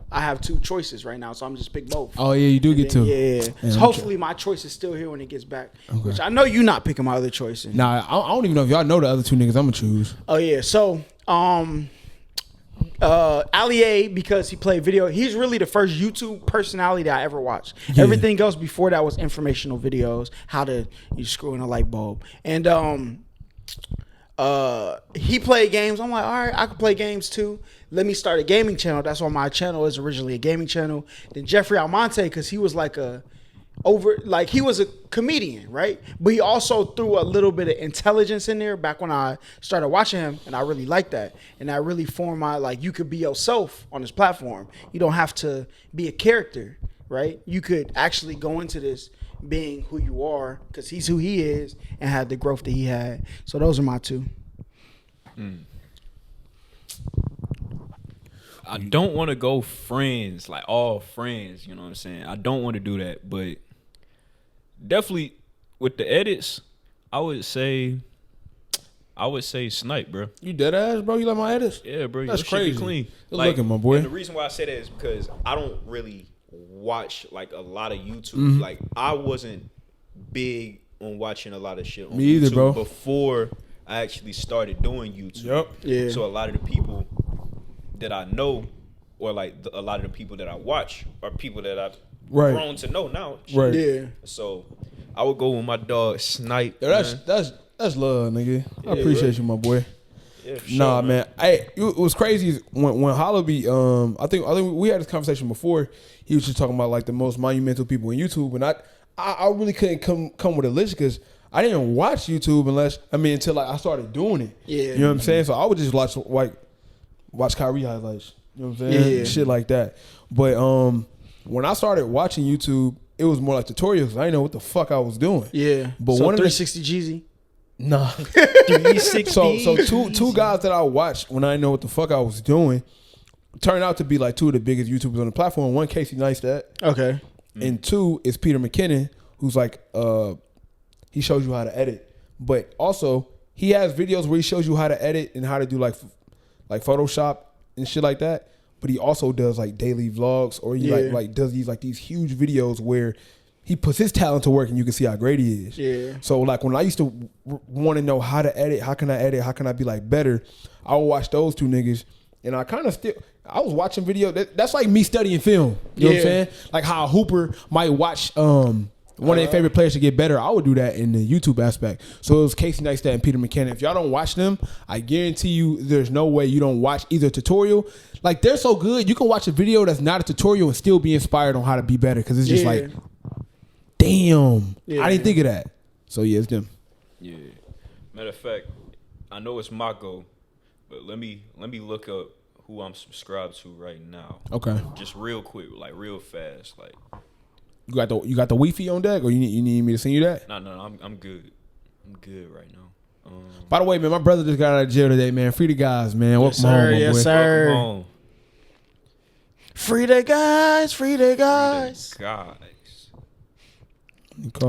I have two choices right now, so I'm just pick both. Oh yeah, you do get two. Yeah. So hopefully my choice is still here when it gets back. Okay. Which I know you're not picking my other choice. Nah, I don't even know if y'all know the other two niggas I'm gonna choose. Oh yeah. So Ali A, because he played video, he's really the first YouTube personality that I ever watched. Yeah. Everything else before that was informational videos, how to screw in a light bulb. And he played games. I'm like, all right, I can play games too. Let me start a gaming channel. That's why my channel is originally a gaming channel. Then Jeffrey Almonte, because he was like he was a comedian, right? But he also threw a little bit of intelligence in there back when I started watching him, and I really liked that. And that really formed my, like, you could be yourself on this platform. You don't have to be a character, right? You could actually go into this being who you are because he's who he is and had the growth that he had. So those are my two. I don't want to go friends, like all friends, you know what I'm saying? I don't want to do that, but definitely with the edits, I would say Snipe, bro. You dead ass, bro? You like my edits? Yeah, bro. That's crazy. Be clean. Good looking, my boy. And the reason why I say that is because I don't really watch like a lot of YouTube. Like I wasn't big on watching a lot of shit on Me either, YouTube bro. before I actually started doing YouTube. Yep. Yeah. So a lot of the people that I know, or like a lot of the people that I watch, are people that I've grown to know now. Right. Yeah. So I would go with my dog Snipe. Yeah, that's love, nigga. I appreciate you, my boy. Yeah, for sure, man. Hey, it was crazy when Holla be. I think we had this conversation before. He was just talking about like the most monumental people in YouTube, and I really couldn't come with a list because I didn't watch YouTube until like I started doing it. Yeah. You know what I'm saying? So I would just watch Kyrie highlights. You know what I'm saying? Yeah. Shit like that. But when I started watching YouTube, it was more like tutorials. I didn't know what the fuck I was doing. Yeah. But so one 360 Jeezy. Nah. 360. So two guys that I watched when I didn't know what the fuck I was doing turned out to be like two of the biggest YouTubers on the platform. One, Casey Neistat. Okay. And two is Peter McKinnon, who's like he shows you how to edit. But also he has videos where he shows you how to edit and how to do like Photoshop and shit like that. But he also does like daily vlogs, or he like does these huge videos where he puts his talent to work and you can see how great he is. Yeah. So like when I used to want to know how to edit, how can I edit, how can I be like better, I would watch those two niggas, and I was watching video. That's like me studying film. You know what I'm saying? Like how a hooper might watch one of their favorite players to get better, I would do that in the YouTube aspect. So it was Casey Neistat and Peter McKinnon. If y'all don't watch them, I guarantee you there's no way you don't watch either tutorial. Like, they're so good, you can watch a video that's not a tutorial and still be inspired on how to be better, because it's just like, damn, I didn't think of that. So yeah, it's them. Yeah. Matter of fact, I know it's my goal, but let me look up who I'm subscribed to right now. Okay. Just real quick, like real fast, like. You got the Wi-Fi on deck, or you need me to send you that? No, I'm good. I'm good right now. By the way, man, my brother just got out of jail today, man. Free the guys, man. Welcome home, my boy. Sir. Welcome home. Free the guys. Free the guys.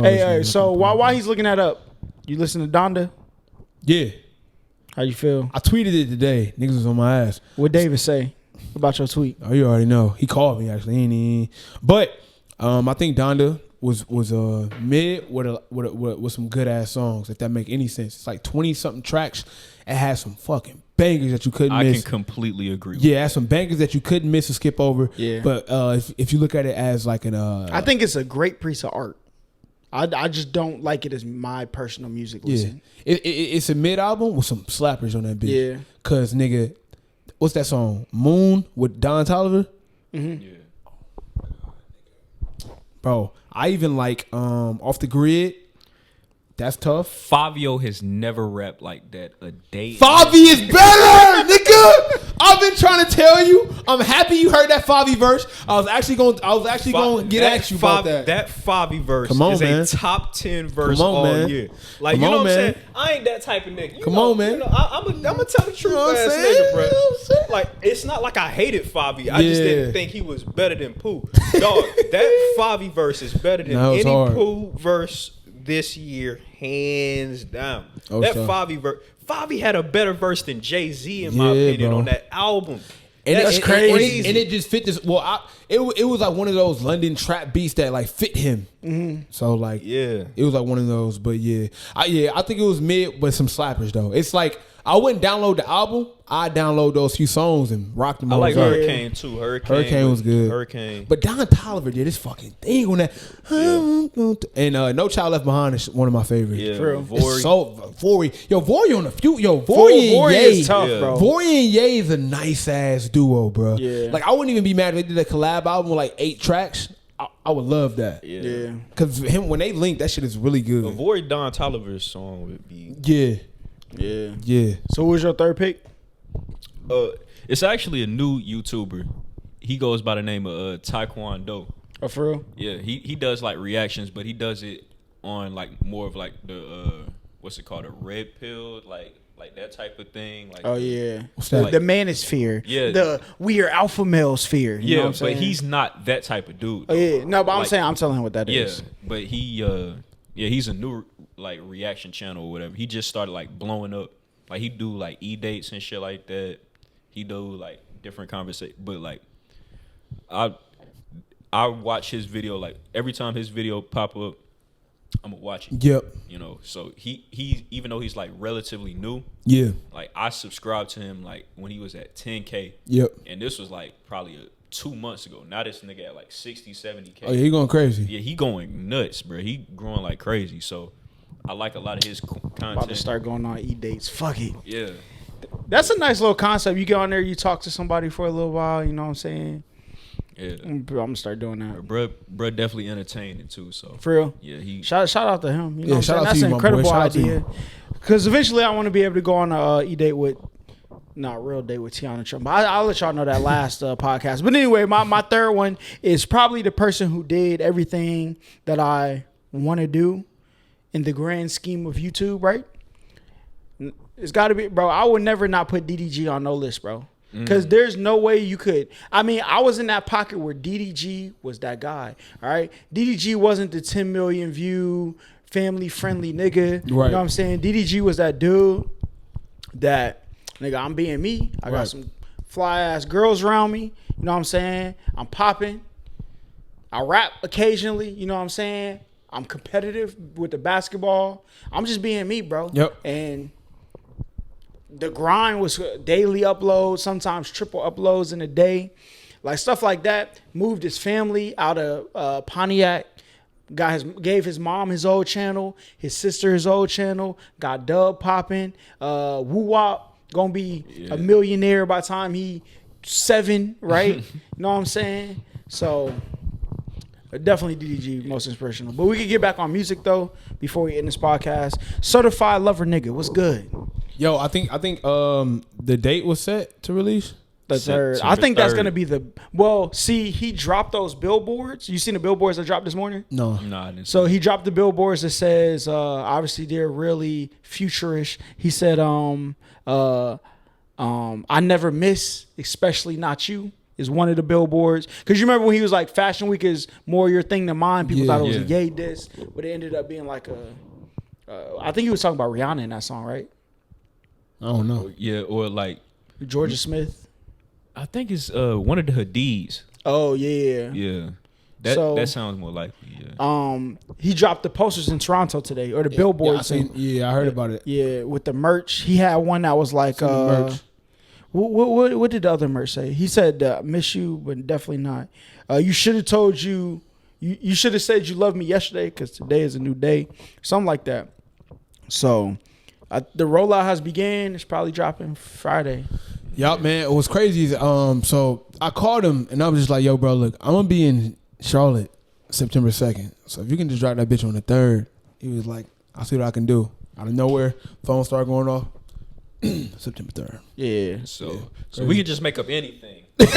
Hey, so why he's looking that up? You listen to Donda? Yeah. How you feel? I tweeted it today. Niggas was on my ass. What David say about your tweet? Oh, you already know. He called me actually. But I think Donda was mid with some good ass songs. If that make any sense, it's like 20-something tracks. It has some fucking bangers that you couldn't miss. I can completely agree. Yeah, it has some bangers that you couldn't miss or skip over. Yeah. But if you look at it as like an I think it's a great piece of art. I just don't like it as my personal music listen. Yeah. It's a mid album with some slappers on that beat. Yeah. Cause nigga, what's that song? Moon with Don Toliver? Mm-hmm. Yeah. Bro, I even like Off the Grid. That's tough. Fabio has never rapped like that a day. Favi is better, nigga. I've been trying to tell you. I'm happy you heard that Favi verse. I was actually going to get at you about that. That Favi verse Come on, is man. a top 10 verse Come on, all man. year. Like, Come you know on, what I'm man. saying? I ain't that type of nigga. Come on, man. I'm gonna tell the truth, You know what I'm ass saying? nigga, bro. You know what I'm saying? Like, it's not like I hated Favi. I just Yeah. didn't think he was better than Pooh. Dog, that Favi verse is better than No, it's any hard. Pooh verse this year, hands down. Oh, that so. Favi verse. Favi had a better verse than Jay-Z, in my Yeah, opinion, bro. on that album. And That's crazy. And it just fit this. Well, it was like one of those London trap beats that like fit him. Mm-hmm. So like, Yeah. it was like one of those. But yeah, I think it was mid, but some slappers though. It's like I wouldn't download the album. I download those few songs and rock them. I like out. Hurricane too. Hurricane was good. Hurricane. But Don Toliver did his fucking thing on that. And No Child Left Behind is one of my favorites. Yeah, For real. It's so Vori. Yo, Vori on the few. Yo, Vori and Ye is tough, Yeah. bro. Vori and Ye is a nice ass duo, bro. Yeah. Like I wouldn't even be mad if they did a collab album with like 8 tracks. I would love that. Yeah. Cause when they link, that shit is really good. Avoid Don Toliver's song would be. Yeah. So, what was your third pick? It's actually a new YouTuber. He goes by the name of Taekwondo. Oh, for real? Yeah, he does like reactions, but he does it on like more of like the what's it called, a red pill, like that type of thing. Like, Oh yeah, What's that? the manosphere. Yeah. the we are alpha male sphere. You know yeah, what I'm but saying? he's not that type of dude. Oh yeah, no, but Like, I'm telling him what that is. Yeah, but he's a new like reaction channel or whatever. He just started like blowing up. Like he do like dates and shit like that. He do like different conversations, but like I watch his video, like every time his video pop up, I'm gonna watch it. Yep. You know, so he even though he's like relatively new, Yeah. like I subscribed to him like when he was at 10K. Yep. And this was like probably 2 months ago. Now this nigga at like 60, 70K. Oh yeah, he going crazy. Yeah, he going nuts, bro. He growing like crazy. So I like a lot of his content. About to start going on dates. Fuck it. Yeah. That's a nice little concept. You get on there, you talk to somebody for a little while. You know what I'm saying? Yeah. I'm gonna start doing that. Bruh definitely entertaining too. So For real. yeah, he Shout out to him. You know Yeah, what I'm shout saying? out That's to you, an my boy. incredible Shout out to idea. you. Because eventually I want to be able to go on a date with, not real date with Tiana Trump. I'll let y'all know that last podcast. But anyway, my third one is probably the person who did everything that I want to do in the grand scheme of YouTube, right? It's got to be, bro. I would never not put DDG on no list, bro. Because there's no way you could. I mean, I was in that pocket where DDG was that guy, all right? DDG wasn't the 10 million view, family-friendly nigga. Right. You know what I'm saying? DDG was that dude that, nigga, I'm being me. I got Right. some fly-ass girls around me. You know what I'm saying? I'm popping. I rap occasionally. You know what I'm saying? I'm competitive with the basketball. I'm just being me, bro. Yep. And the grind was daily uploads, sometimes triple uploads in a day. Like stuff like that. Moved his family out of Pontiac, Gave his mom his old channel, his sister his old channel, got dub popping. Woo Wop gonna be a millionaire by the time he 7, right? You know what I'm saying? So definitely DDG most inspirational. But we can get back on music though before we end this podcast. Certified Lover Nigga, what's good? Yo, I think the date was set to release. The third. I think that's gonna be he dropped those billboards. You seen the billboards that dropped this morning? No, I didn't. So he dropped the billboards that says, obviously they're really futurish. He said, I never miss, especially not you, is one of the billboards. Because you remember when he was like, Fashion Week is more your thing than mine. People thought it was a yay diss, but it ended up being like I think he was talking about Rihanna in that song, right? I don't know. Yeah, or like Georgia Smith. I think it's one of the Hadids. Oh yeah. Yeah. That sounds more likely. Yeah. He dropped the posters in Toronto today, or the billboards. I heard about it. Yeah, with the merch. He had one that was like merch. What did the other merch say? He said miss you, but definitely not. You should have told you should have said you loved me yesterday because today is a new day. Something like that. So the rollout has began. It's probably dropping Friday. Yup, man. It was crazy. So I called him and I was just like, yo, bro, look, I'm gonna be in Charlotte September 2nd. So if you can just drop that bitch on the 3rd. He was like, I'll see what I can do. Out of nowhere, phone started going off. September 3rd. Yeah. So we could just make up anything. we could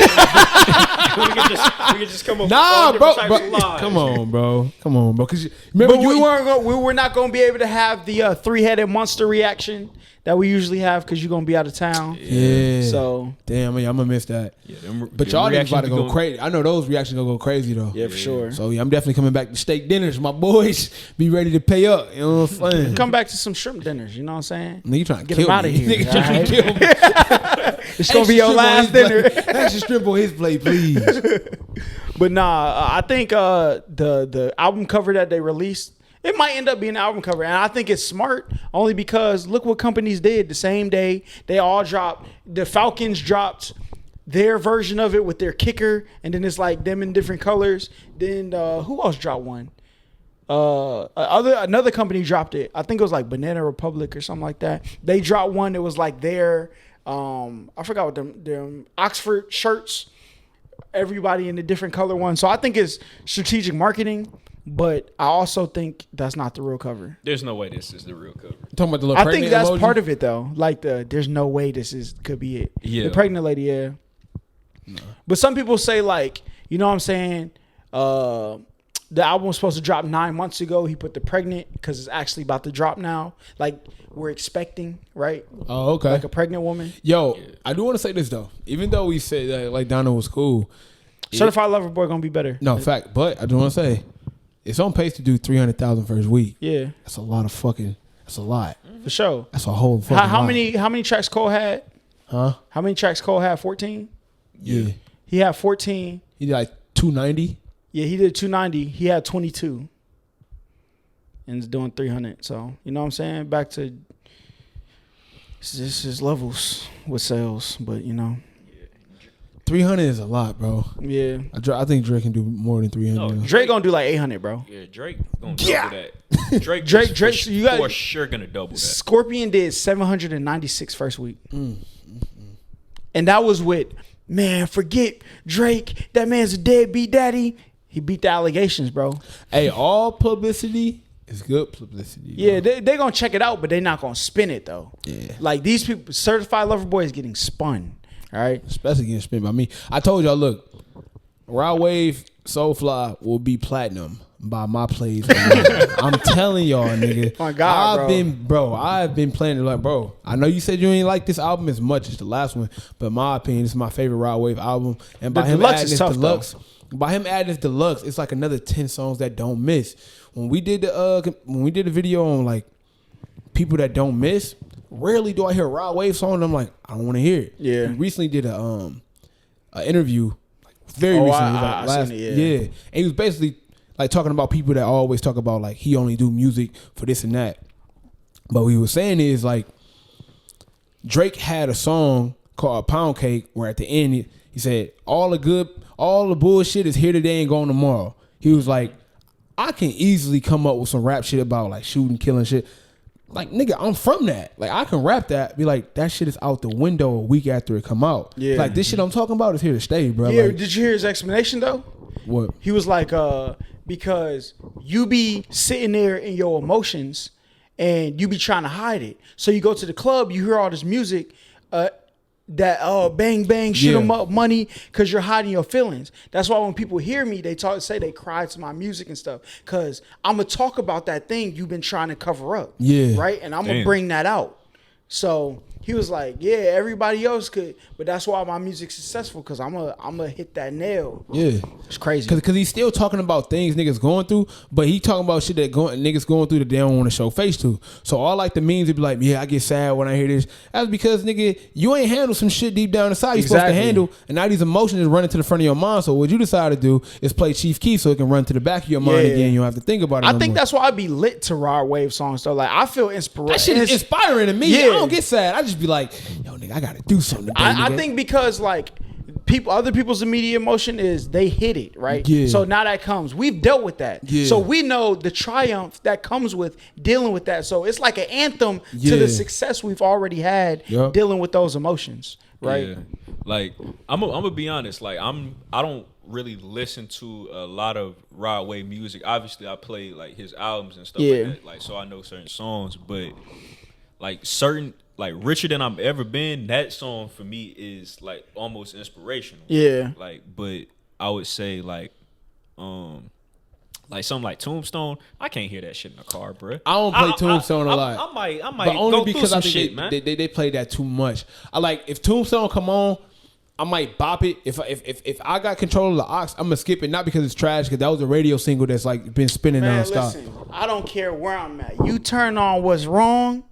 just come up with all bro. different types of lies. Come on, bro. Cause remember we were not gonna be able to have the 3-headed monster reaction that we usually have because you're gonna be out of town. Yeah. So damn, I'm gonna miss that. Yeah, but y'all niggas about to go crazy. I know those reactions gonna go crazy though. Yeah, for sure. So I'm definitely coming back to steak dinners. My boys be ready to pay up. You know what I'm saying? Come back to some shrimp dinners. You know what I'm saying? Nigga, you trying to get kill him out of me. here. Nigga trying to kill me. It's gonna be your last dinner. Extra shrimp on his plate, please. But nah, I think the album cover that they released, it might end up being an album cover. And I think it's smart only because look what companies did the same day. They all dropped. The Falcons dropped their version of it with their kicker. And then it's like them in different colors. Then who else dropped one? Another company dropped it. I think it was like Banana Republic or something like that. They dropped one that was like their, I forgot what them Oxford shirts. Everybody in a different color one. So I think it's strategic marketing. But I also think that's not the real cover. There's no way this is the real cover. Talking about the little I pregnant think that's emoji? part of it though. Like there's no way could be it. Yeah. The pregnant lady, yeah. No. But some people say like, you know what I'm saying? The album was supposed to drop 9 months ago. He put the pregnant because it's actually about to drop now. Like we're expecting, right? Oh, okay. Like a pregnant woman. Yo, I do want to say this though. Even though we said that like Donda was cool, Certified Lover Boy gonna be better. No, fact. But I do want to say, it's on pace to do 300,000 first week. Yeah, that's a lot of fucking. That's a lot for sure. That's a whole fucking. How lot. many tracks Cole had? Huh? How many tracks Cole had? 14. Yeah. He had 14. He did like 290. Yeah, he did 290. He had 22. And is doing 300. So you know what I'm saying? Back to this is levels with sales, but you know. 300 is a lot, bro. Yeah. I think Drake can do more than 300. No, Drake gonna do like 800, bro. Yeah, Drake gonna double that. Drake, you got for sure gonna double that. Scorpion did 796 first week. And that was with, man, forget Drake. That man's a deadbeat daddy. He beat the allegations, bro. Hey, all publicity is good publicity. Yeah, they're going to check it out, but they're not going to spin it, though. Yeah. Like, these people, Certified Lover Boy is getting spun, all right? Especially getting spun by me. I told y'all, look, Raw Wave Soulfly will be platinum by my plays. I'm telling y'all, nigga. My God, I've been playing it like, bro, I know you said you ain't like this album as much as the last one, but in my opinion, it's my favorite Raw Wave album. And by him adding this deluxe, it's like another 10 songs that don't miss. When we did the video on like people that don't miss, rarely do I hear a Raw Wave song and I'm like, I don't want to hear it. Yeah. We recently did a interview, like very recently, yeah. And he was basically like talking about people that always talk about like he only do music for this and that. But what he was saying is like Drake had a song called Pound Cake where at the end he said all the bullshit is here today and gone tomorrow. He was like, I can easily come up with some rap shit about like shooting, killing shit. Like, nigga, I'm from that. Like, I can rap that. Be like, that shit is out the window a week after it come out. Yeah. Like, this shit I'm talking about is here to stay, bro. Yeah, like, did you hear his explanation, though? What? He was like, because you be sitting there in your emotions and you be trying to hide it. So you go to the club, you hear all this music, that bang bang shoot 'em up money because you're hiding your feelings. That's why when people hear me, they say they cry to my music and stuff because I'm gonna talk about that thing you've been trying to cover up. Yeah, right. And I'm gonna bring that out. So he was like, yeah, everybody else could, but that's why my music's successful because I'm gonna hit that nail. Yeah, it's crazy because he's still talking about things niggas going through, but he talking about shit that niggas going through that they don't want to show face to. So all like the memes would be like, yeah, I get sad when I hear this. That's because nigga, you ain't handle some shit deep down inside you're supposed to handle, and now these emotions is running to the front of your mind. So what you decide to do is play Chief Keef so it can run to the back of your mind again. You don't have to think about it. I think that's why I be lit to raw wave songs though. Like I feel inspiration. That shit is inspiring to me. Yeah. I don't get sad. I just be like, yo, nigga, I gotta do something. I think because like other people's immediate emotion is they hit it, right? Yeah. So now that comes. We've dealt with that. Yeah. So we know the triumph that comes with dealing with that. So it's like an anthem to the success we've already had dealing with those emotions, right? Yeah. Like I'm gonna be honest. Like I don't really listen to a lot of Rod Wave music. Obviously, I play like his albums and stuff like that. Like so I know certain songs, but like certain. Like Richer Than I've Ever Been, that song for me is like almost inspirational. Yeah. Like, but I would say like something like Tombstone, I can't hear that shit in the car, bro. I don't play Tombstone a lot. I might but only go because I think shit, man. They play that too much. I like if Tombstone come on, I might bop it. If I got control of the aux, I'm gonna skip it. Not because it's trash, because that was a radio single that's like been spinning nonstop. Listen, I don't care where I'm at. You turn on What's Wrong.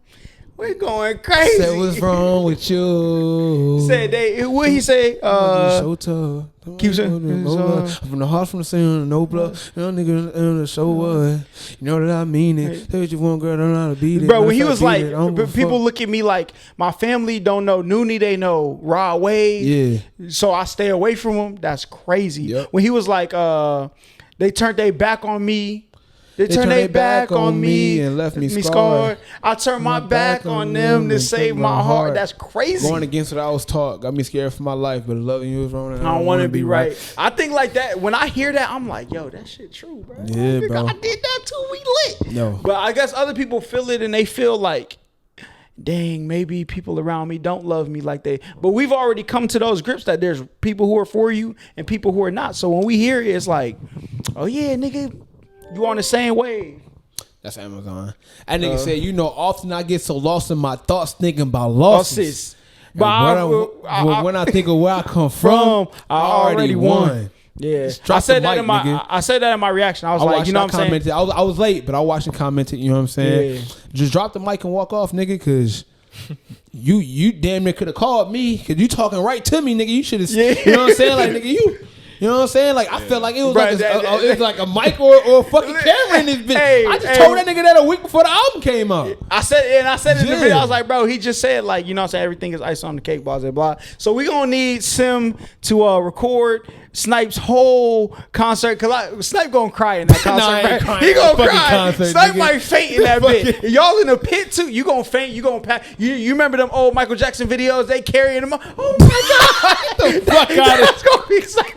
We're going crazy. Said what's wrong with you? Said what he say? So tough. Keep saying. I'm from the heart, from the sin, no blood. Young nigga in the show what? You know that I mean it. Say what you want, girl. Don't know how to beat it. Bro, when he was like, people look at me like my family don't know Noonie, they know Rod Wave. Yeah. So I stay away from him. That's crazy. Yep. When he was like, they turned their back on me. They turned their back on me and left me scarred. I turned my back on them to save my heart. That's crazy. Going against what I was taught got me scared for my life, but loving you was wrong. I don't want to be right. I think like that. When I hear that, I'm like, yo, that shit true, bro. Yeah, bro. I did that too. We lit. No. But I guess other people feel it and they feel like, dang, maybe people around me don't love me like they. But we've already come to those grips that there's people who are for you and people who are not. So when we hear it, it's like, oh yeah, nigga. You on the same wave. That's Amazon. That nigga said, you know, often I get so lost in my thoughts thinking about losses. But when I think of where I come from, I already won. Yeah, I said that in my reaction. I was like, you know what I'm saying? I was late, but I watched and commented. You know what I'm saying? Yeah. Just drop the mic and walk off, nigga, because you damn near could have called me because you talking right to me, nigga. You should have. You know what I'm saying? Like, nigga, you know what I'm saying? Like, I felt like it was like a mic or a fucking camera in this bitch. I just told that nigga that a week before the album came out. I said in the video, I was like, bro, he just said, like, you know what I'm saying? Everything is ice on the cake, blah, blah, blah. So we gonna need Sim to record Snipe's whole concert. Cause Snipe gonna cry in that concert. Nah, he gonna cry. Concert, Snipe might faint in that bit. Y'all in the pit too. You gonna faint. You gonna pass. You remember them old Michael Jackson videos? They carrying him up. Oh my god! Get the fuck out of That's gonna be Snipe.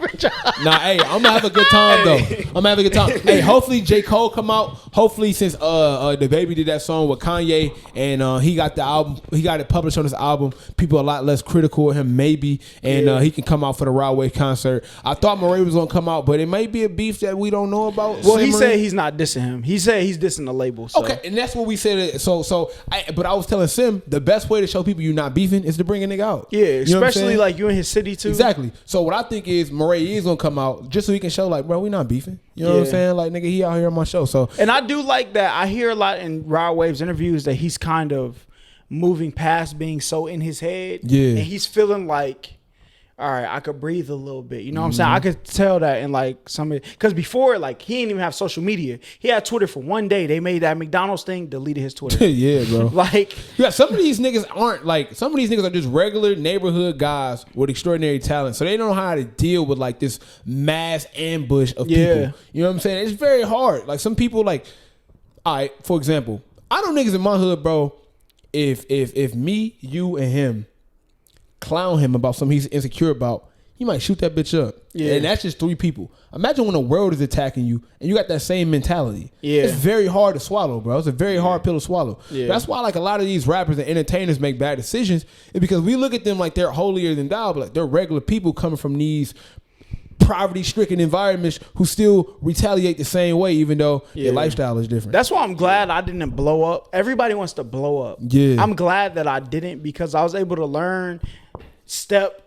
Nah, hey, I'm gonna have a good time though. I'm gonna have a good time. Hey, hopefully J. Cole come out. Hopefully since the baby did that song with Kanye and he got the album, he got it published on his album. People are a lot less critical of him, maybe, and he can come out for the Rod Wave concert. I thought Murray was gonna come out, but it may be a beef that we don't know about. Well, he said he's not dissing him. He said he's dissing the label. So. Okay, and that's what we said. But I was telling Sim the best way to show people you're not beefing is to bring a nigga out. Yeah, especially like you in his city too. Exactly. So what I think is Murray is gonna come out just so he can show like, bro, we not beefing. You know what I'm saying? Like, nigga, he out here on my show. So, and I do like that. I hear a lot in Rod Wave's interviews that he's kind of moving past being so in his head. Yeah, and he's feeling like all right, I could breathe a little bit. You know what I'm saying? I could tell that in like because before, like, he didn't even have social media. He had Twitter for one day. They made that McDonald's thing, deleted his Twitter. Yeah, bro. Like, yeah, some of these niggas aren't like, some of these niggas are just regular neighborhood guys with extraordinary talent. So they don't know how to deal with like this mass ambush of people. You know what I'm saying? It's very hard. Like some people like, all right, for example, I know niggas in my hood, bro, if me, you, and him clown him about something he's insecure about, he might shoot that bitch up. Yeah. And that's just 3 people. Imagine when the world is attacking you and you got that same mentality. Yeah. It's very hard to swallow, bro. It's a very hard pill to swallow. Yeah. That's why like a lot of these rappers and entertainers make bad decisions, is because we look at them like they're holier than thou, but like they're regular people coming from these poverty-stricken environments who still retaliate the same way, even though their lifestyle is different. That's why I'm glad I didn't blow up. Everybody wants to blow up. Yeah. I'm glad that I didn't, because I was able to learn,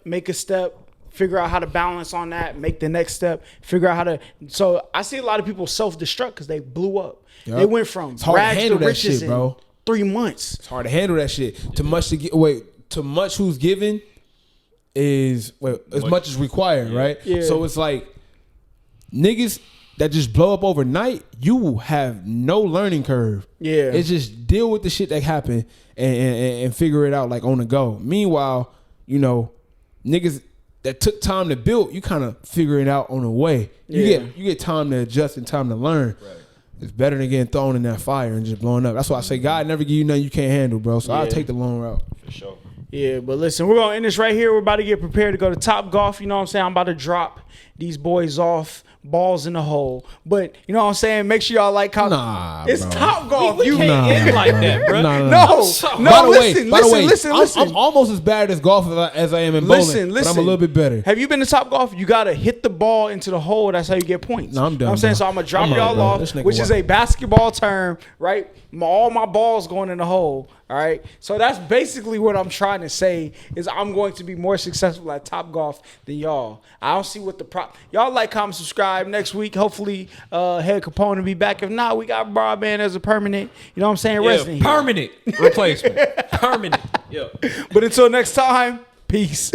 make a step, figure out how to balance on that, make the next step, figure out how to. So I see a lot of people self-destruct because they blew up. Yep. They went from rags to riches in 3 months. It's hard to handle that shit. Too much who's given is as much as required, right? Yeah. So it's like niggas that just blow up overnight, you will have no learning curve. Yeah. It's just deal with the shit that happened and figure it out like on the go. Meanwhile, you know, niggas that took time to build, you kind of figure it out on the way. You get time to adjust and time to learn. Right. It's better than getting thrown in that fire and just blowing up. That's why I say God never give you nothing you can't handle, bro. So I'll take the long route. For sure. Yeah, but listen, we're going to end this right here. We're about to get prepared to go to Top Golf. You know what I'm saying? I'm about to drop these boys off, balls in the hole. But, you know what I'm saying? Make sure y'all like how it's bro. Top Golf. We can't end like that, bro. No, listen. I'm almost as bad at golf as I am in bowling, but I'm a little bit better. Have you been to Top Golf? You got to hit the ball into the hole. That's how you get points. No, I'm done. You know what I'm saying? So I'm going to drop y'all off, which is a basketball term, right? All my balls going in the hole. All right. So that's basically what I'm trying to say, is I'm going to be more successful at Top Golf than y'all. I don't see what the y'all like, comment, subscribe. Next week, hopefully, Head Capone will be back. If not, we got Broadband as a permanent, you know what I'm saying? Resident permanent replacement. Permanent. Yeah. But until next time, peace.